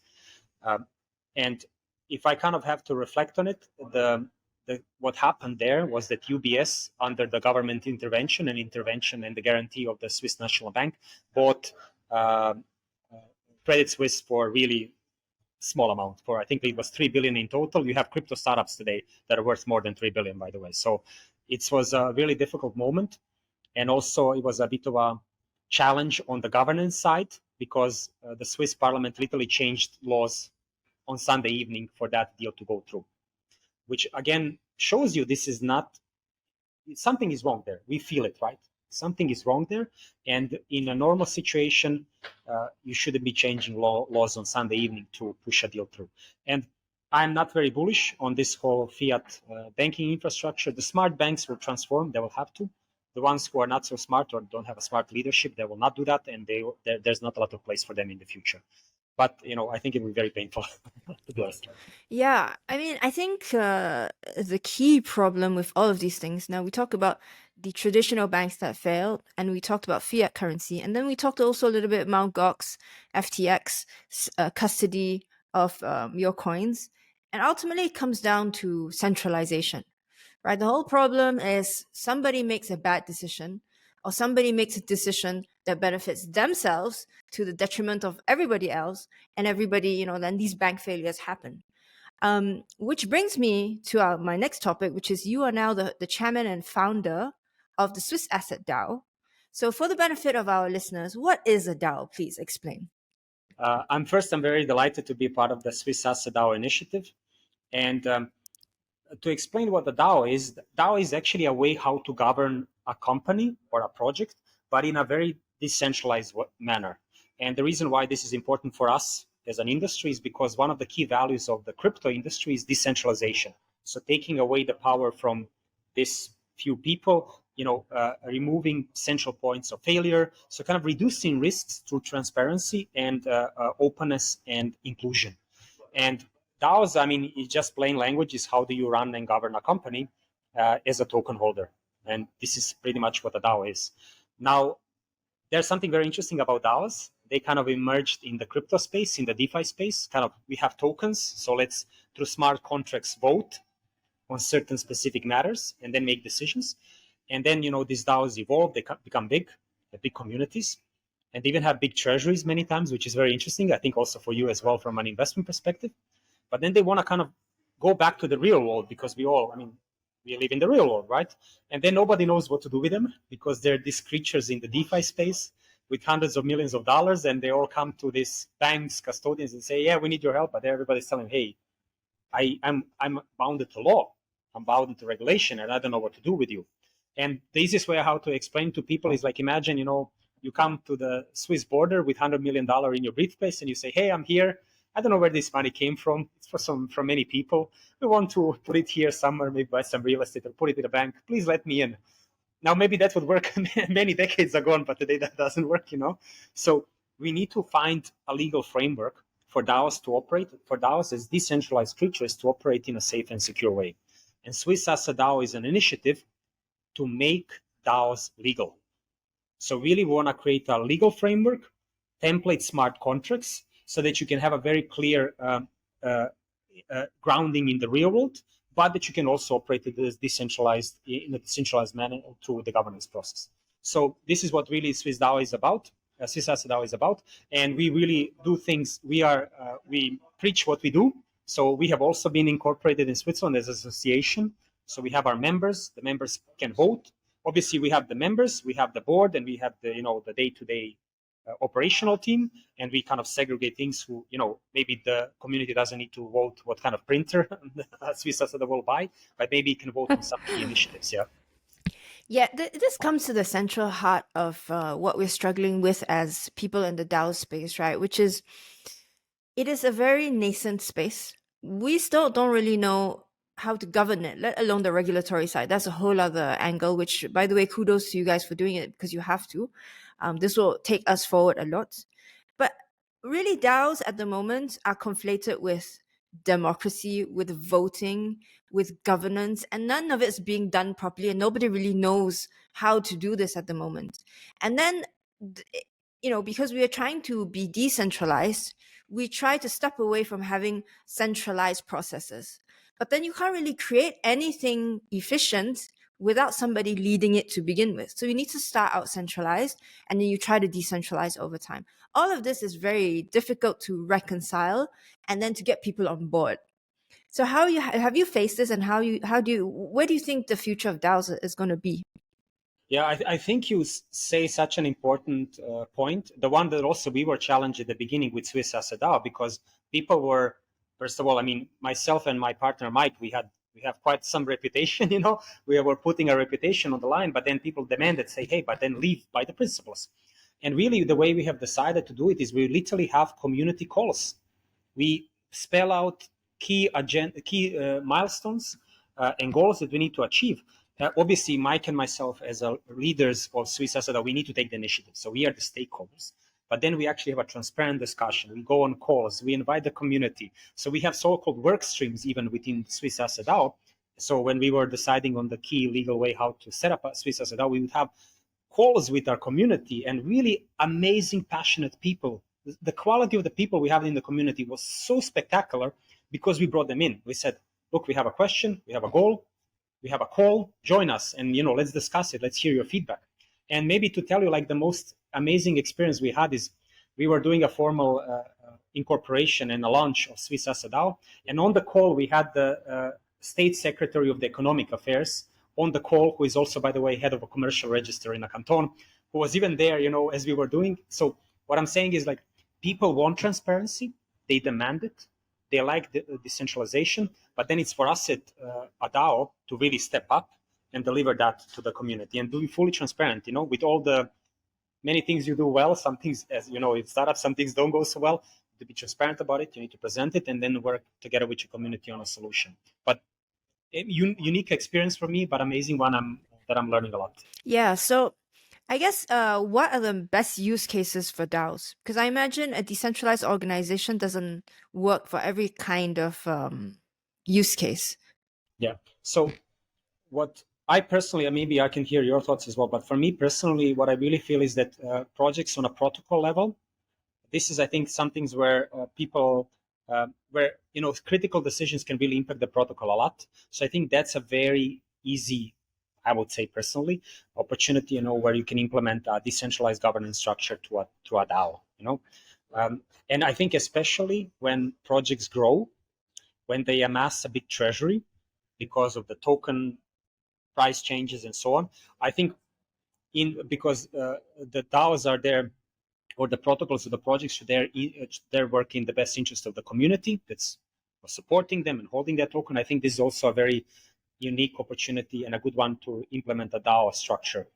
And if I kind of have to reflect on it, what happened there was that UBS, under the government intervention and the guarantee of the Swiss National Bank, bought Credit Suisse for a really small amount. For I think it was 3 billion in total. You have crypto startups today that are worth more than 3 billion, by the way. So it was a really difficult moment, and also it was a bit of a challenge on the governance side because the Swiss Parliament literally changed laws on Sunday evening for that deal to go through, which again shows you this is not, something is wrong there. We feel it, right? Something is wrong there. And in a normal situation, you shouldn't be changing laws on Sunday evening to push a deal through. And I'm not very bullish on this whole fiat banking infrastructure. The smart banks will transform, they will have to. The ones who are not so smart or don't have a smart leadership, they will not do that, and there's not a lot of place for them in the future. But I think it will be very painful to be honest. Yeah, I mean, I think the key problem with all of these things, now we talk about the traditional banks that failed, and we talked about fiat currency, and then we talked also a little bit Mt. Gox, FTX, custody of your coins, and ultimately it comes down to centralization, right? The whole problem is somebody makes a bad decision, or somebody makes a decision that benefits themselves to the detriment of everybody else, and everybody, then these bank failures happen. Which brings me to my next topic, which is you are now the chairman and founder of the SwissAssetDAO. So for the benefit of our listeners, what is a DAO? Please explain. I'm very delighted to be part of the SwissAssetDAO initiative. And to explain what the DAO is actually a way how to govern a company or a project, but in a very decentralized manner. And the reason why this is important for us as an industry is because one of the key values of the crypto industry is decentralization. So taking away the power from this few people, removing central points of failure. So kind of reducing risks through transparency and openness and inclusion. And DAOs, I mean, it's just plain language is how do you run and govern a company as a token holder. And this is pretty much what a DAO is. Now, there's something very interesting about DAOs. They kind of emerged in the crypto space, in the DeFi space. We have tokens. So let's, through smart contracts, vote on certain specific matters and then make decisions. And then, these DAOs evolve, they become big communities, and they even have big treasuries many times, which is very interesting, I think also for you as well from an investment perspective. But then they want to kind of go back to the real world because we live in the real world, right? And then nobody knows what to do with them because they're these creatures in the DeFi space with hundreds of millions of dollars, and they all come to these banks, custodians, and say, yeah, we need your help. But everybody's telling, hey, I'm bounded to law, I'm bounded to regulation, and I don't know what to do with you. And the easiest way how to explain to people is like, imagine, you come to the Swiss border with $100 million in your briefcase and you say, hey, I'm here. I don't know where this money came from. It's from many people. We want to put it here somewhere, maybe buy some real estate or put it in a bank. Please let me in. Now, maybe that would work many decades ago, but today that doesn't work, So we need to find a legal framework for DAOs to operate, for DAOs as decentralized creatures to operate in a safe and secure way. And SwissAssetDAO is an initiative to make DAOs legal. So really we want to create a legal framework, template smart contracts, so that you can have a very clear grounding in the real world, but that you can also operate it as decentralized in a decentralized manner through the governance process. So this is what really SwissDAO is about. SwissAssetDAO is about, and we really do things. We preach what we do. So we have also been incorporated in Switzerland as an association. So we have our members. The members can vote. Obviously, we have the members, we have the board, and we have the day-to-day operational team, and we kind of segregate things who, maybe the community doesn't need to vote what kind of printer SwissAssetDAO will buy, but maybe it can vote on some key initiatives. Yeah. Yeah, this comes to the central heart of what we're struggling with as people in the DAO space, right? Which is, it is a very nascent space. We still don't really know how to govern it, let alone the regulatory side. That's a whole other angle, which, by the way, kudos to you guys for doing it because you have to. This will take us forward a lot. But really, DAOs at the moment are conflated with democracy, with voting, with governance, and none of it's being done properly, and nobody really knows how to do this at the moment. And then, because we are trying to be decentralized, we try to step away from having centralized processes. But then you can't really create anything efficient without somebody leading it to begin with. So you need to start out centralized, and then you try to decentralize over time. All of this is very difficult to reconcile and then to get people on board. So have you faced this, and where do you think the future of DAOs is going to be? Yeah, I think you say such an important point. The one that also we were challenged at the beginning with SwissAssetDAO, because people were, first of all, I mean, myself and my partner Mike, we have quite some reputation, we were putting a reputation on the line, but then people demanded, say, hey, but then leave by the principles. And really the way we have decided to do it is we literally have community calls. We spell out key milestones and goals that we need to achieve. obviously, Mike and myself, as leaders of SwissAssetDAO, we need to take the initiative. So we are the stakeholders. But then we actually have a transparent discussion. We go on calls. We invite the community. So we have so-called work streams even within SwissAssetDAO. So when we were deciding on the key legal way how to set up a SwissAssetDAO, we would have calls with our community and really amazing, passionate people. The quality of the people we have in the community was so spectacular because we brought them in. We said, look, we have a question, we have a goal, we have a call, join us, and let's discuss it. Let's hear your feedback. And maybe to tell you, like, the most amazing experience we had is we were doing a formal incorporation and a launch of SwissAssetDAO, and on the call we had the State Secretary of the Economic Affairs on the call, who is also, by the way, head of a commercial register in a canton, who was even there, as we were doing. So what I'm saying is, like, people want transparency, they demand it, they like the decentralization, but then it's for us at a DAO to really step up and deliver that to the community and be fully transparent, with all the many things you do well. Some things, as you know, in startups, some things don't go so well. To be transparent about it, you need to present it and then work together with your community on a solution. But unique experience for me, but amazing one that I'm learning a lot. Yeah, so I guess what are the best use cases for DAOs? Because I imagine a decentralized organization doesn't work for every kind of use case. Yeah. So what I personally, maybe I can hear your thoughts as well, but for me personally, what I really feel is that projects on a protocol level, this is, I think, some things where people, where critical decisions can really impact the protocol a lot. So I think that's a very easy, I would say personally, opportunity, where you can implement a decentralized governance structure to a DAO, and I think especially when projects grow, when they amass a big treasury because of the token price changes and so on, I think because the DAOs are there, or the protocols of the projects, they're working in the best interest of the community that's supporting them and holding that token. I think this is also a very unique opportunity and a good one to implement a DAO structure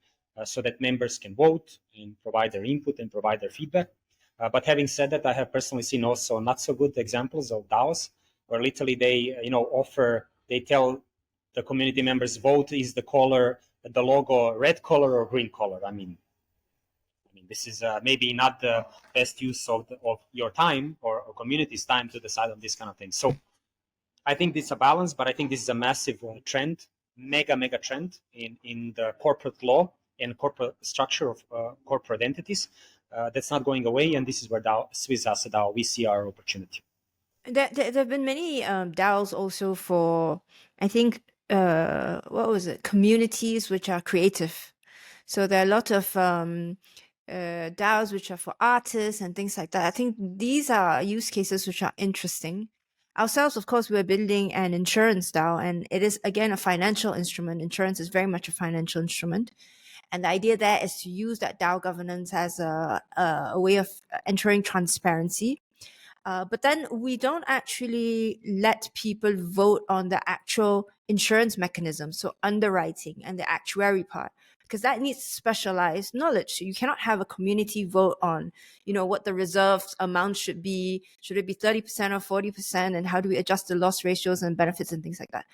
so that members can vote and provide their input and provide their feedback. But having said that, I have personally seen also not so good examples of DAOs where literally they, they tell the community members, vote is the color, the logo, red color or green color. I mean, this is maybe not the best use of your time or community's time to decide on this kind of thing. So I think this is a balance, but I think this is a massive trend, mega trend in the corporate law and corporate structure of corporate entities that's not going away. And this is where SwissAssetDAO, we see our opportunity. There have been many DAOs also for, I think, what was it? Communities which are creative. So there are a lot of DAOs which are for artists and things like that. I think these are use cases which are interesting. Ourselves, of course, we're building an insurance DAO, and it is, again, a financial instrument. Insurance is very much a financial instrument. And the idea there is to use that DAO governance as a way of ensuring transparency. But then we don't actually let people vote on the actual insurance mechanism, so underwriting and the actuary part, because that needs specialized knowledge. So you cannot have a community vote on, what the reserves amount should be. Should it be 30% or 40%? And how do we adjust the loss ratios and benefits and things like that?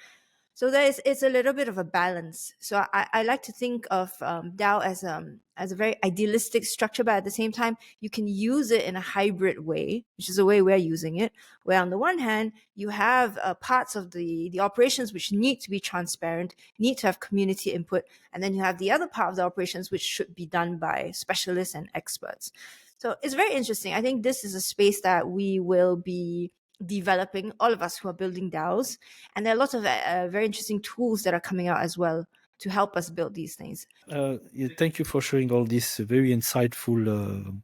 So it's a little bit of a balance. So I like to think of DAO as a very idealistic structure, but at the same time, you can use it in a hybrid way, which is the way we're using it, where on the one hand, you have parts of the operations which need to be transparent, need to have community input, and then you have the other part of the operations which should be done by specialists and experts. So it's very interesting. I think this is a space that we will be developing, all of us who are building DAOs, and there are lots of very interesting tools that are coming out as well to help us build these things. Thank you for sharing all this very insightful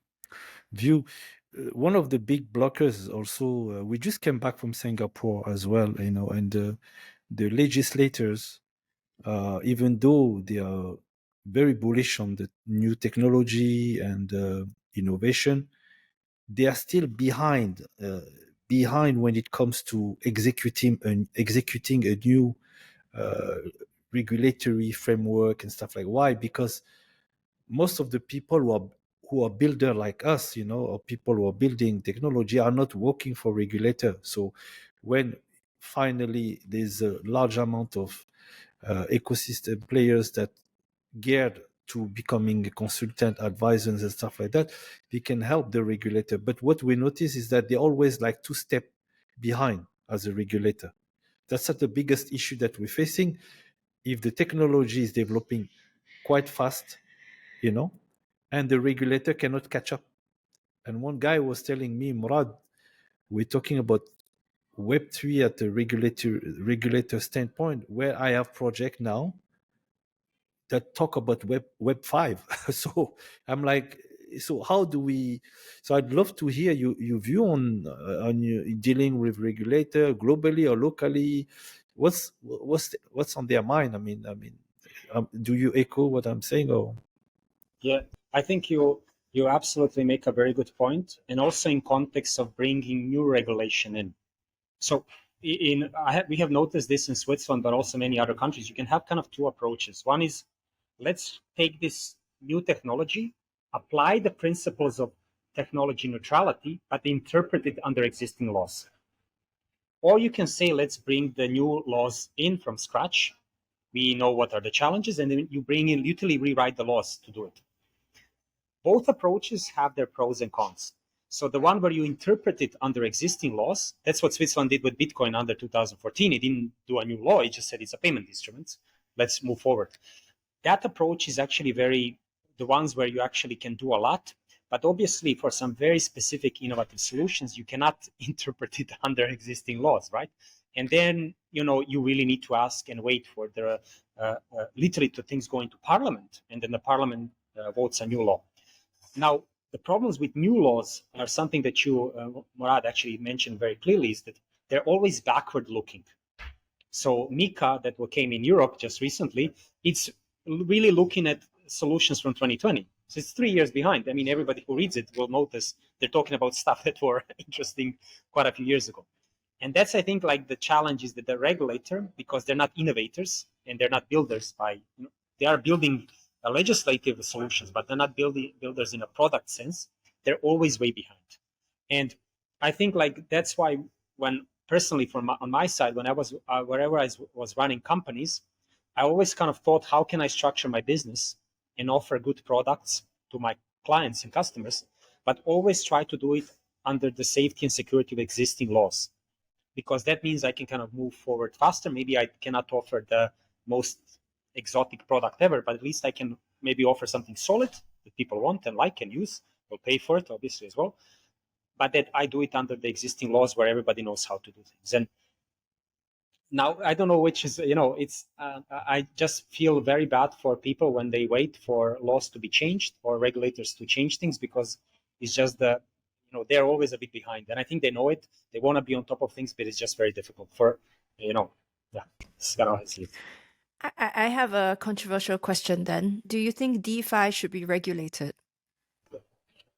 view. One of the big blockers also, we just came back from Singapore as well, and the legislators, even though they are very bullish on the new technology and innovation, they are still behind when it comes to executing a new regulatory framework and stuff like. Why? Because most of the people who are builder like us, or people who are building technology are not working for regulator. So when finally there's a large amount of ecosystem players that geared to becoming a consultant, advisors, and stuff like that, they can help the regulator. But what we notice is that they always like 2 step behind as a regulator. That's the biggest issue that we're facing. If the technology is developing quite fast, and the regulator cannot catch up. And one guy was telling me, Murad, we're talking about Web3 at the regulator standpoint, where I have project now that talk about Web 5. So I'm like, so how do we? So I'd love to hear your view on you dealing with regulator globally or locally. What's on their mind? Do you echo what I'm saying? Or Yeah, I think you absolutely make a very good point, and also in context of bringing new regulation in. So we have noticed this in Switzerland, but also many other countries. You can have kind of 2 approaches. One is, let's take this new technology, apply the principles of technology neutrality, but interpret it under existing laws. Or you can say, let's bring the new laws in from scratch. We know what are the challenges, and then you bring in, literally rewrite the laws to do it. Both approaches have their pros and cons. So the one where you interpret it under existing laws, that's what Switzerland did with Bitcoin under 2014. It didn't do a new law. It just said it's a payment instrument. Let's move forward. That approach is actually the ones where you actually can do a lot. But obviously, for some very specific innovative solutions, you cannot interpret it under existing laws, right? And then, you really need to ask and wait for the literally to things going to Parliament, and then the Parliament votes a new law. Now, the problems with new laws are something that you, Murad, actually mentioned very clearly, is that they're always backward looking. So MiCA, that came in Europe just recently, it's really looking at solutions from 2020. So it's 3 years behind. I mean, everybody who reads it will notice they're talking about stuff that were interesting quite a few years ago. And that's, I think, like the challenge is that the regulator, because they're not innovators and they're not builders they are building legislative solutions, but they're not builders in a product sense. They're always way behind. And I think like that's why when personally on my side, when I was wherever I was running companies, I always kind of thought, how can I structure my business and offer good products to my clients and customers, but always try to do it under the safety and security of existing laws, because that means I can kind of move forward faster. Maybe I cannot offer the most exotic product ever, but at least I can maybe offer something solid that people want and like and use. Will pay for it, obviously, as well. But that I do it under the existing laws where everybody knows how to do things. And now I don't know which is, it's I just feel very bad for people when they wait for laws to be changed or regulators to change things, because it's just they're always a bit behind. And I think they know it. They want to be on top of things, but it's just very difficult for, yeah, it's kind of easy. I have a controversial question then. Do you think DeFi should be regulated?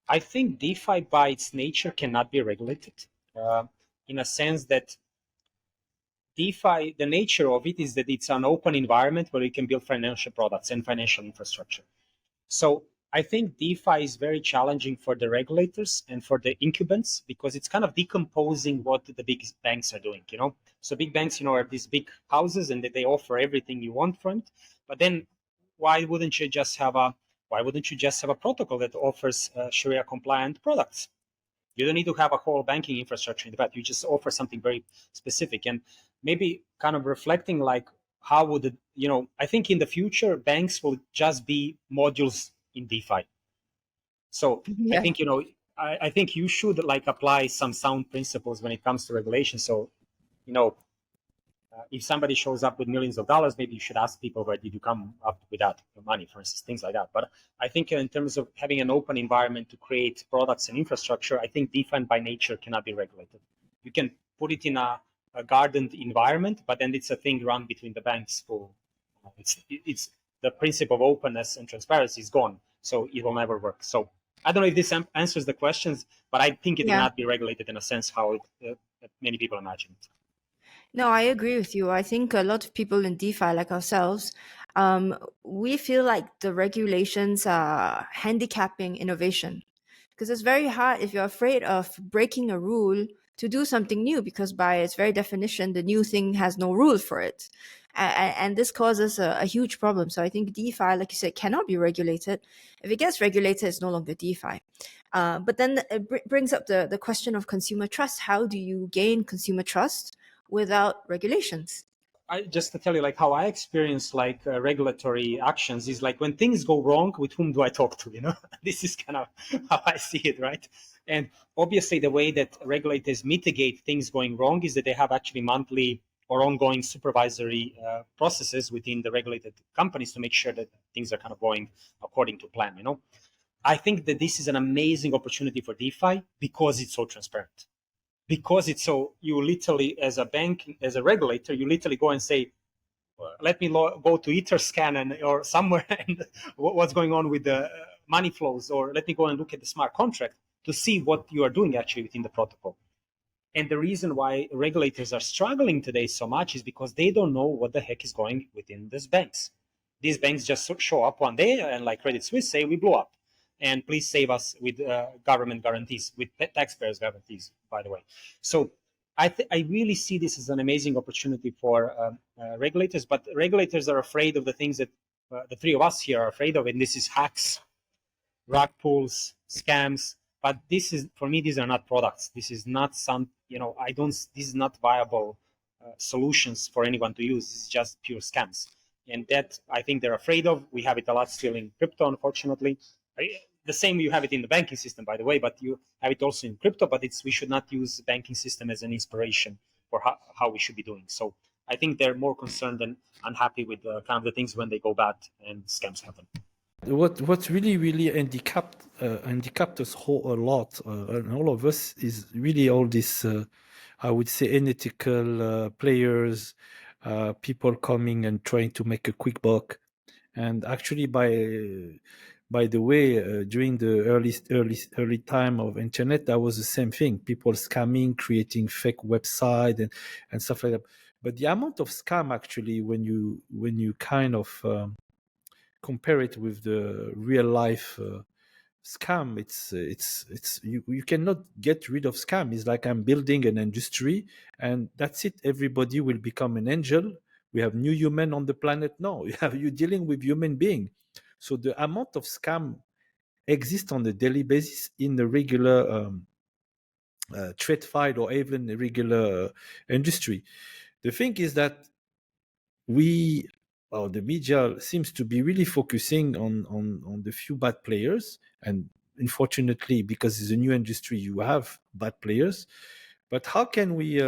I think DeFi by its nature cannot be regulated, in a sense that DeFi, the nature of it is that it's an open environment where you can build financial products and financial infrastructure. So I think DeFi is very challenging for the regulators and for the incumbents, because it's kind of decomposing what the big banks are doing, So big banks, are these big houses and they offer everything you want from it. But then why wouldn't you just have a protocol that offers Sharia compliant products? You don't need to have a whole banking infrastructure in the back. You just offer something very specific. And maybe kind of reflecting like how would it, I think in the future, banks will just be modules in DeFi. So yeah. I think, I think you should like apply some sound principles when it comes to regulation. So, if somebody shows up with millions of dollars, maybe you should ask people, where did you come up with that money, for instance, things like that. But I think in terms of having an open environment to create products and infrastructure, I think DeFi by nature cannot be regulated. You can put it in a gardened environment, but then it's a thing run between the banks. It's the principle of openness and transparency is gone, so it will never work. So I don't know if this answers the questions, but I think it cannot be regulated in a sense how many people imagine it. No, I agree with you. I think a lot of people in DeFi, like ourselves, we feel like the regulations are handicapping innovation, because it's very hard if you're afraid of breaking a rule to do something new, because by its very definition, the new thing has no rules for it. And this causes a huge problem. So I think DeFi, like you said, cannot be regulated. If it gets regulated, it's no longer DeFi. But then it brings up the question of consumer trust. How do you gain consumer trust without regulations? I just to tell you, like how I experience like regulatory actions is like when things go wrong, with whom do I talk to? You know, this is kind of how I see it, right? And obviously, the way that regulators mitigate things going wrong is that they have actually monthly or ongoing supervisory processes within the regulated companies to make sure that things are kind of going according to plan. You know, I think that this is an amazing opportunity for DeFi because it's so transparent. Because it's so, you literally, as a bank, as a regulator, you literally go and say, let me go to Etherscan or somewhere and what's going on with the money flows, or let me go and look at the smart contract to see what you are doing actually within the protocol. And the reason why regulators are struggling today so much is because they don't know what the heck is going within these banks. These banks just show up one day and like Credit Suisse say, we blew up. And please save us with government guarantees, with taxpayers' guarantees, by the way. So I really see this as an amazing opportunity for regulators, but regulators are afraid of the things that the three of us here are afraid of, and this is hacks, rug pulls, scams. But this is, for me, these are not products. This is not some, this is not viable solutions for anyone to use. This is just pure scams. And that I think they're afraid of. We have it a lot still in crypto, unfortunately. The same you have it in the banking system, by the way, but you have it also in crypto, but we should not use the banking system as an inspiration for how we should be doing. So I think they're more concerned and unhappy with kind of the things when they go bad and scams happen. What really handicapped us a lot, and all of us, is really all this, I would say, unethical players, people coming and trying to make a quick buck. And actually, by the way, during the early time of internet, that was the same thing. People scamming, creating fake website and stuff like that. But the amount of scam, actually, when you kind of compare it with the real life scam, it's you cannot get rid of scam. It's like I'm building an industry and that's it. Everybody will become an angel. We have new human on the planet. No, you're dealing with human being. So the amount of scam exists on a daily basis in the regular TradeFi or even the regular industry. The thing is that the media seems to be really focusing on the few bad players, and unfortunately, because it's a new industry, you have bad players. But how can we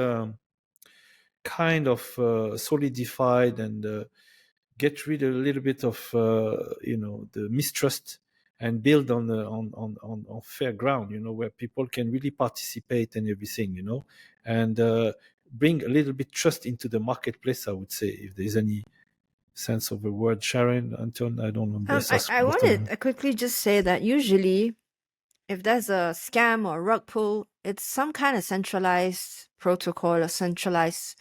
kind of solidify and get rid of a little bit of the mistrust and build on fair ground, where people can really participate and everything, and bring a little bit trust into the marketplace, I would say, if there's any sense of a word. Sharon, Anton, I don't know. I wanted to quickly just say that usually if there's a scam or rug pull, it's some kind of centralized protocol or centralized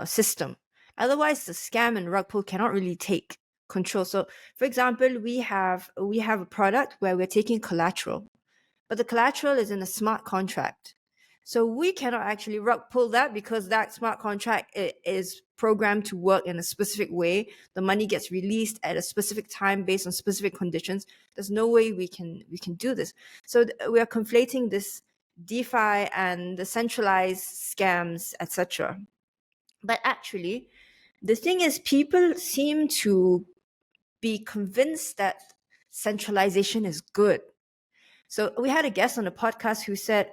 system. Otherwise, the scam and rug pull cannot really take control. So, for example, we have a product where we're taking collateral, but the collateral is in a smart contract. So we cannot actually rug pull that because that smart contract is programmed to work in a specific way. The money gets released at a specific time based on specific conditions. There's no way we can do this. So we are conflating this DeFi and the centralized scams, etc. But actually, the thing is, people seem to be convinced that centralization is good. So we had a guest on the podcast who said,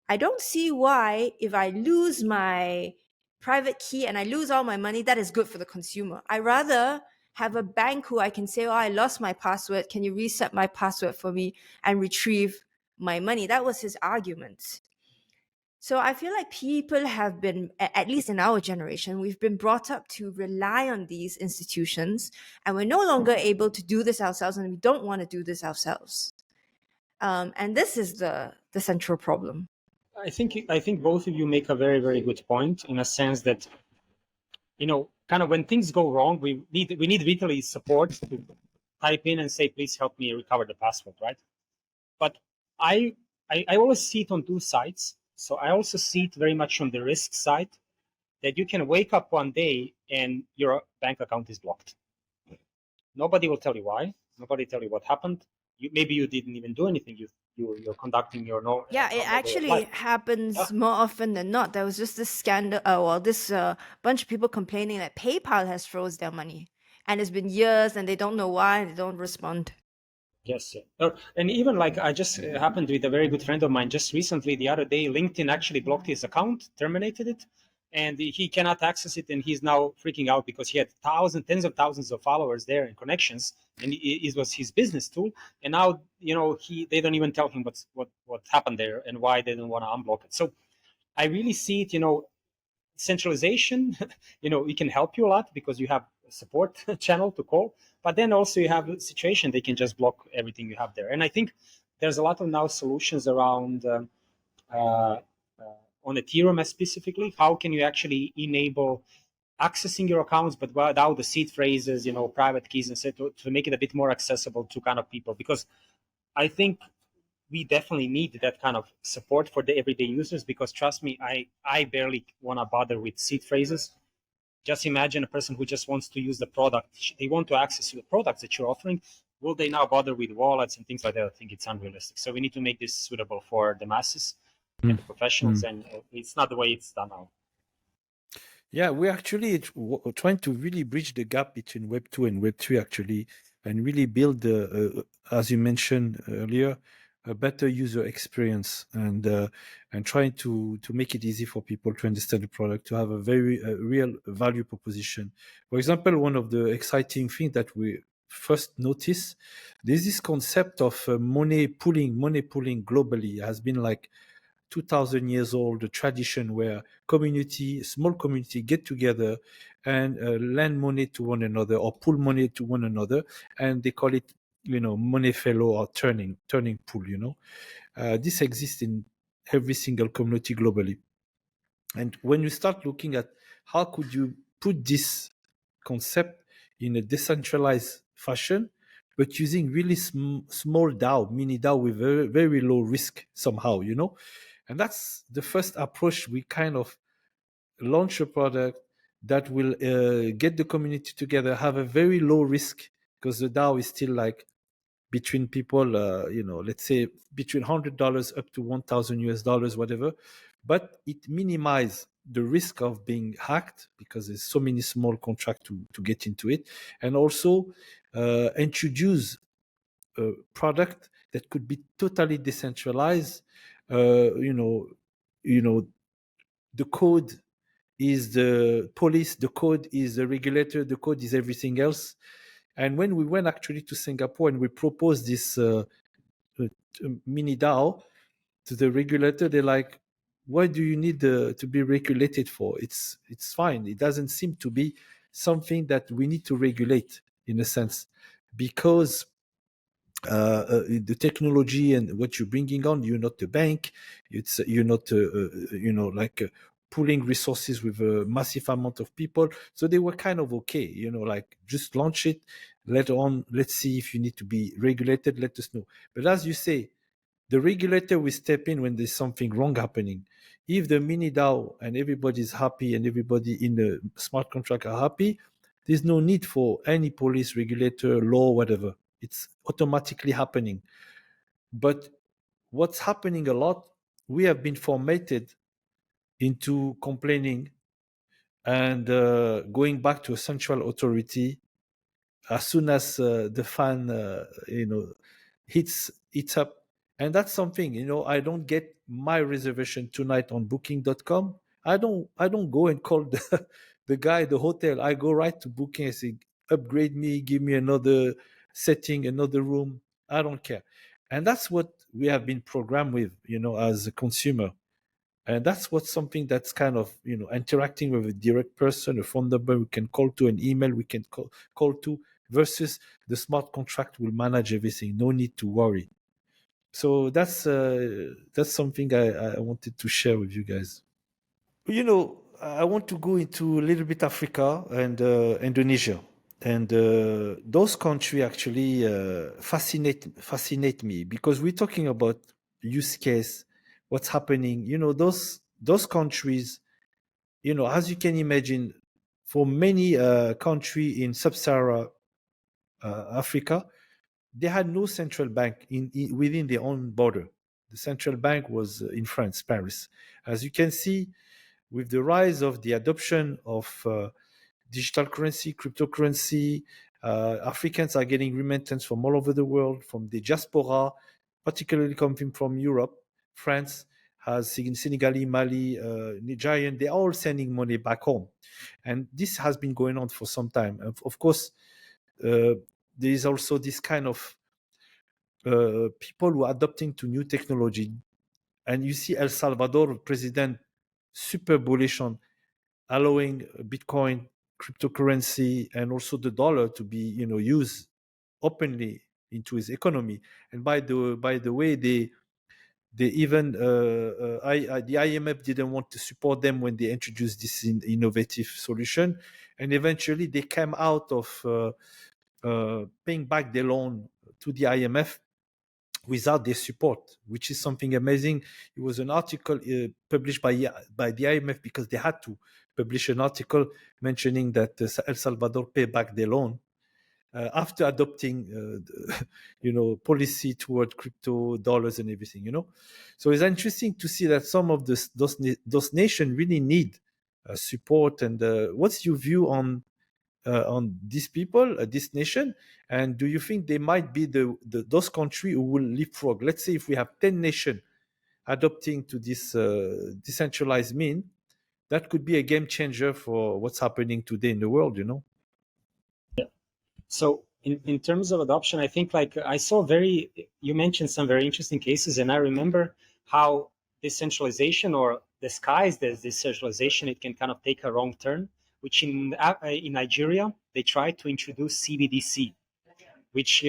I don't see why if I lose my private key and I lose all my money, that is good for the consumer. I rather have a bank who I can say, oh, I lost my password. Can you reset my password for me and retrieve my money? That was his argument. So I feel like people have been, at least in our generation, we've been brought up to rely on these institutions, and we're no longer able to do this ourselves, and we don't want to do this ourselves. And this is the central problem. I think both of you make a very, very good point, in a sense that, kind of when things go wrong, we need literally support to type in and say, please help me recover the password, right? But I always see it on two sides. So I also see it very much on the risk side, that you can wake up one day and your bank account is blocked. Nobody will tell you why. Nobody tell you what happened. Maybe you didn't even do anything. You're conducting your normal Yeah, it way of actually life. happens Yeah. more often than not. There was just this scandal, this bunch of people complaining that PayPal has froze their money, and it's been years, and they don't know why, and they don't respond. Yes, yeah. And even like I just happened with a very good friend of mine just recently, the other day, LinkedIn actually blocked his account, terminated it, and he cannot access it, and he's now freaking out because he had tens of thousands of followers there and connections, and it was his business tool. And now, they don't even tell him what happened there and why they don't want to unblock it. So I really see it, centralization, it can help you a lot because you have a support channel to call, but then also you have a situation they can just block everything you have there. And I think there's a lot of now solutions around on Ethereum specifically. How can you actually enable accessing your accounts, but without the seed phrases, private keys, and so to make it a bit more accessible to kind of people? Because I think we definitely need that kind of support for the everyday users, because trust me, I barely want to bother with seed phrases. Just imagine a person who just wants to use the product. They want to access the products that you're offering. Will they now bother with wallets and things like that? I think it's unrealistic. So we need to make this suitable for the masses and the professionals, and it's not the way it's done now. Yeah, we're actually trying to really bridge the gap between Web 2 and Web 3, actually, and really build, as you mentioned earlier, a better user experience, and trying to make it easy for people to understand the product, to have a very real value proposition. For example, one of the exciting things that we first noticed, there's this concept of money pooling globally. It has been like 2000 years old, a tradition where small community get together and lend money to one another or pool money to one another, and they call it, money fellow or turning pool. This exists in every single community globally. And when you start looking at how could you put this concept in a decentralized fashion, but using really small DAO, mini DAO with very, very low risk somehow, and that's the first approach. We kind of launch a product that will get the community together, have a very low risk, because the DAO is still like between people, let's say between $100 up to 1,000 US dollars, whatever. But it minimizes the risk of being hacked because there's so many small contracts to get into it, and also introduce a product that could be totally decentralized. The code is the police, the code is the regulator, the code is everything else. And when we went actually to Singapore and we proposed this mini DAO to the regulator, they're like, "What do you need to be regulated for? It's fine. It doesn't seem to be something that we need to regulate in a sense, because the technology and what you're bringing on, you're not a bank. You're not like pooling resources with a massive amount of people." So they were kind of okay, like just launch it. Later on, let's see if you need to be regulated. Let us know. But as you say, the regulator will step in when there's something wrong happening. If the mini DAO and everybody's happy and everybody in the smart contract are happy, there's no need for any police, regulator, law, whatever. It's automatically happening. But what's happening a lot, we have been formatted into complaining and going back to a central authority as soon as the fan, hits up. And that's something, I don't get my reservation tonight on booking.com. I don't go and call the guy, the hotel. I go right to booking and say, upgrade me, give me another setting, another room. I don't care. And that's what we have been programmed with, as a consumer. And that's what's something that's kind of, interacting with a direct person, a phone number we can call to, an email we can call to, versus the smart contract will manage everything. No need to worry. So that's something I wanted to share with you guys. I want to go into a little bit Africa and Indonesia, and those countries actually fascinate me, because we're talking about use case what's happening. Those countries, as you can imagine, for many countries in sub-Saharan Africa, they had no central bank within their own border. The central bank was in France, Paris. As you can see, with the rise of the adoption of digital currency, cryptocurrency, Africans are getting remittance from all over the world, from the diaspora, particularly coming from Europe. France has Senegal, Mali, Nigerian, they're all sending money back home. And this has been going on for some time. Of course, there is also this kind of people who are adopting to new technology. And you see El Salvador president super bullish on allowing Bitcoin, cryptocurrency, and also the dollar to be used openly into his economy. And by the way, they even the IMF didn't want to support them when they introduced this innovative solution, and eventually they came out of paying back their loan to the IMF without their support, which is something amazing. It was an article published by the IMF because they had to publish an article mentioning that El Salvador paid back their loan after adopting policy toward crypto, dollars, and everything. So it's interesting to see that some of those nations really need support. And what's your view on these people, this nation, and do you think they might be those countries who will leapfrog? Let's say if we have 10 nations adopting to this decentralized mean, that could be a game changer for what's happening today in the world. Yeah. So in terms of adoption, I think you mentioned some very interesting cases, and I remember how decentralization, or disguised as decentralization, it can kind of take a wrong turn, which in Nigeria, they tried to introduce CBDC, which,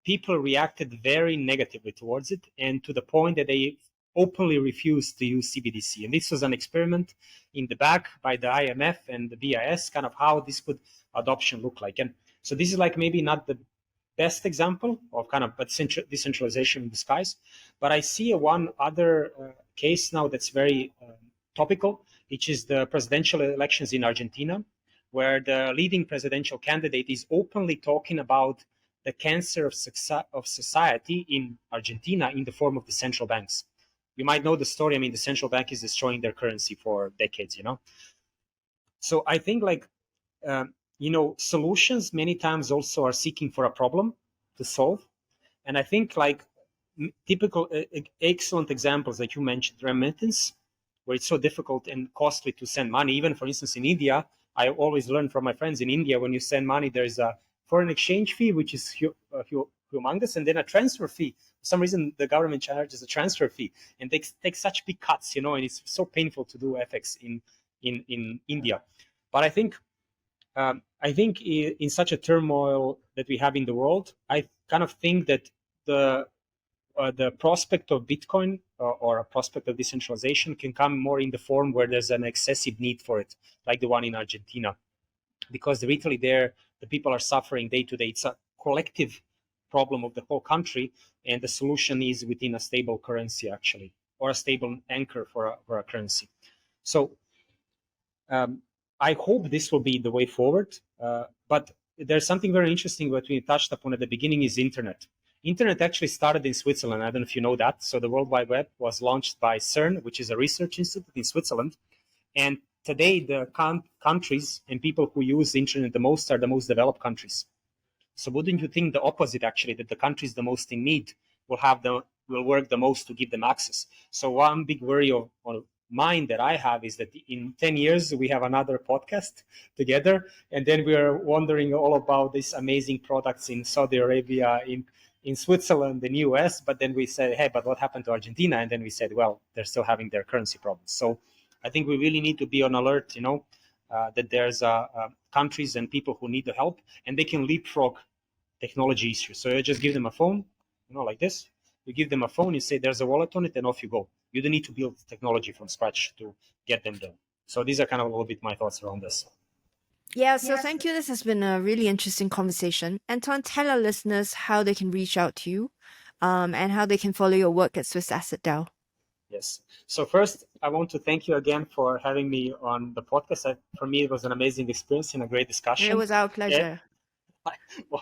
people reacted very negatively towards it, and to the point that they openly refused to use CBDC. And this was an experiment in the back by the IMF and the BIS, kind of how this could adoption look like. And so this is maybe not the best example of kind of decentralization in disguise, but I see one other case now that's very topical, which is the presidential elections in Argentina, where the leading presidential candidate is openly talking about the cancer of society in Argentina in the form of the central banks. You might know the story. I mean, the central bank is destroying their currency for decades, So I think solutions many times also are seeking for a problem to solve. And I think typical excellent examples that you mentioned, remittance, where it's so difficult and costly to send money. Even, for instance, in India, I always learn from my friends in India, when you send money, there's a foreign exchange fee, which is humongous, and then a transfer fee. For some reason, the government charges a transfer fee, and they take such big cuts, and it's so painful to do FX in India. But I think in such a turmoil that we have in the world, I kind of think that the prospect of Bitcoin or a prospect of decentralization can come more in the form where there's an excessive need for it, like the one in Argentina, because literally there, the people are suffering day to day. It's a collective problem of the whole country, and the solution is within a stable currency, actually, or a stable anchor for a currency. So I hope this will be the way forward. But there's something very interesting that we touched upon at the beginning is internet. Internet actually started in Switzerland. I don't know if you know that. So the World Wide Web was launched by CERN, which is a research institute in Switzerland. And today, the countries and people who use the internet the most are the most developed countries. So wouldn't you think the opposite, actually, that the countries the most in need will work the most to give them access? So one big worry of mine that I have is that in 10 years, we have another podcast together, and then we are wondering all about these amazing products in Saudi Arabia, in Switzerland, in the US, but then we said, hey, but what happened to Argentina? And then we said, well, they're still having their currency problems. So I think we really need to be on alert, that there's countries and people who need the help, and they can leapfrog technology issues. So you just give them a phone, like this. You give them a phone, you say there's a wallet on it, and off you go. You don't need to build technology from scratch to get them there. So these are kind of a little bit my thoughts around this. Yeah, so thank you. This has been a really interesting conversation. Anton, tell our listeners how they can reach out to you and how they can follow your work at SwissAssetDAO. Yes. So first, I want to thank you again for having me on the podcast. For me, it was an amazing experience and a great discussion. It was our pleasure.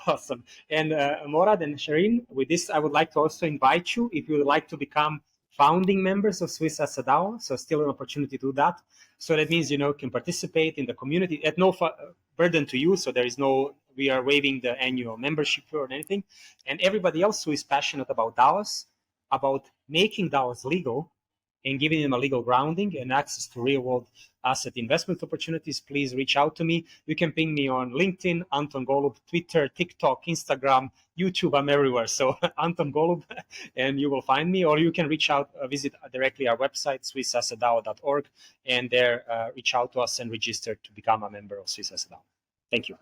Awesome. And Morad and Shireen, with this, I would like to also invite you, if you would like to become founding members of SwissAssetDAO, so still an opportunity to do that. So that means, can participate in the community at no burden to you. So there is no, we are waiving the annual membership fee or anything. And everybody else who is passionate about DAOs, about making DAOs legal, and giving them a legal grounding and access to real-world asset investment opportunities, please reach out to me. You can ping me on LinkedIn, Anton Golub, Twitter, TikTok, Instagram, YouTube. I'm everywhere. So Anton Golub, and you will find me. Or you can reach out, visit directly our website, SwissAssetDAO.org, and there reach out to us and register to become a member of SwissAssetDAO. Thank you.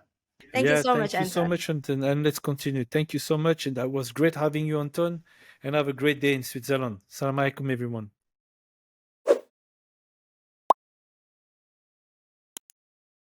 Thank you so much, Thank you so much, Anton. And let's continue. Thank you so much. And that was great having you, Anton. And have a great day in Switzerland. Salam alaikum, everyone.